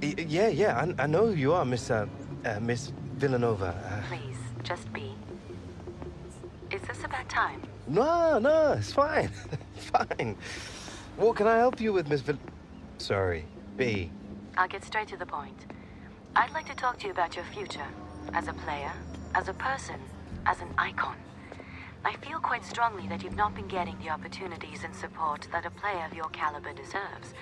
Yeah. I know who you are, Miss Villanova. Please, just be. Is this a bad time? No, it's fine. Fine. What can I help you with, Miss Sorry, B. I'll get straight to the point. I'd like to talk to you about your future. As a player, as a person, as an icon. I feel quite strongly that you've not been getting the opportunities and support that a player of your caliber deserves.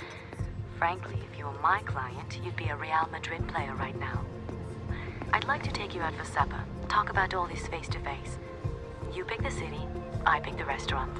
Frankly, if you were my client, you'd be a Real Madrid player right now. I'd like to take you out for supper, talk about all this face to face. You pick the city, I pick the restaurant.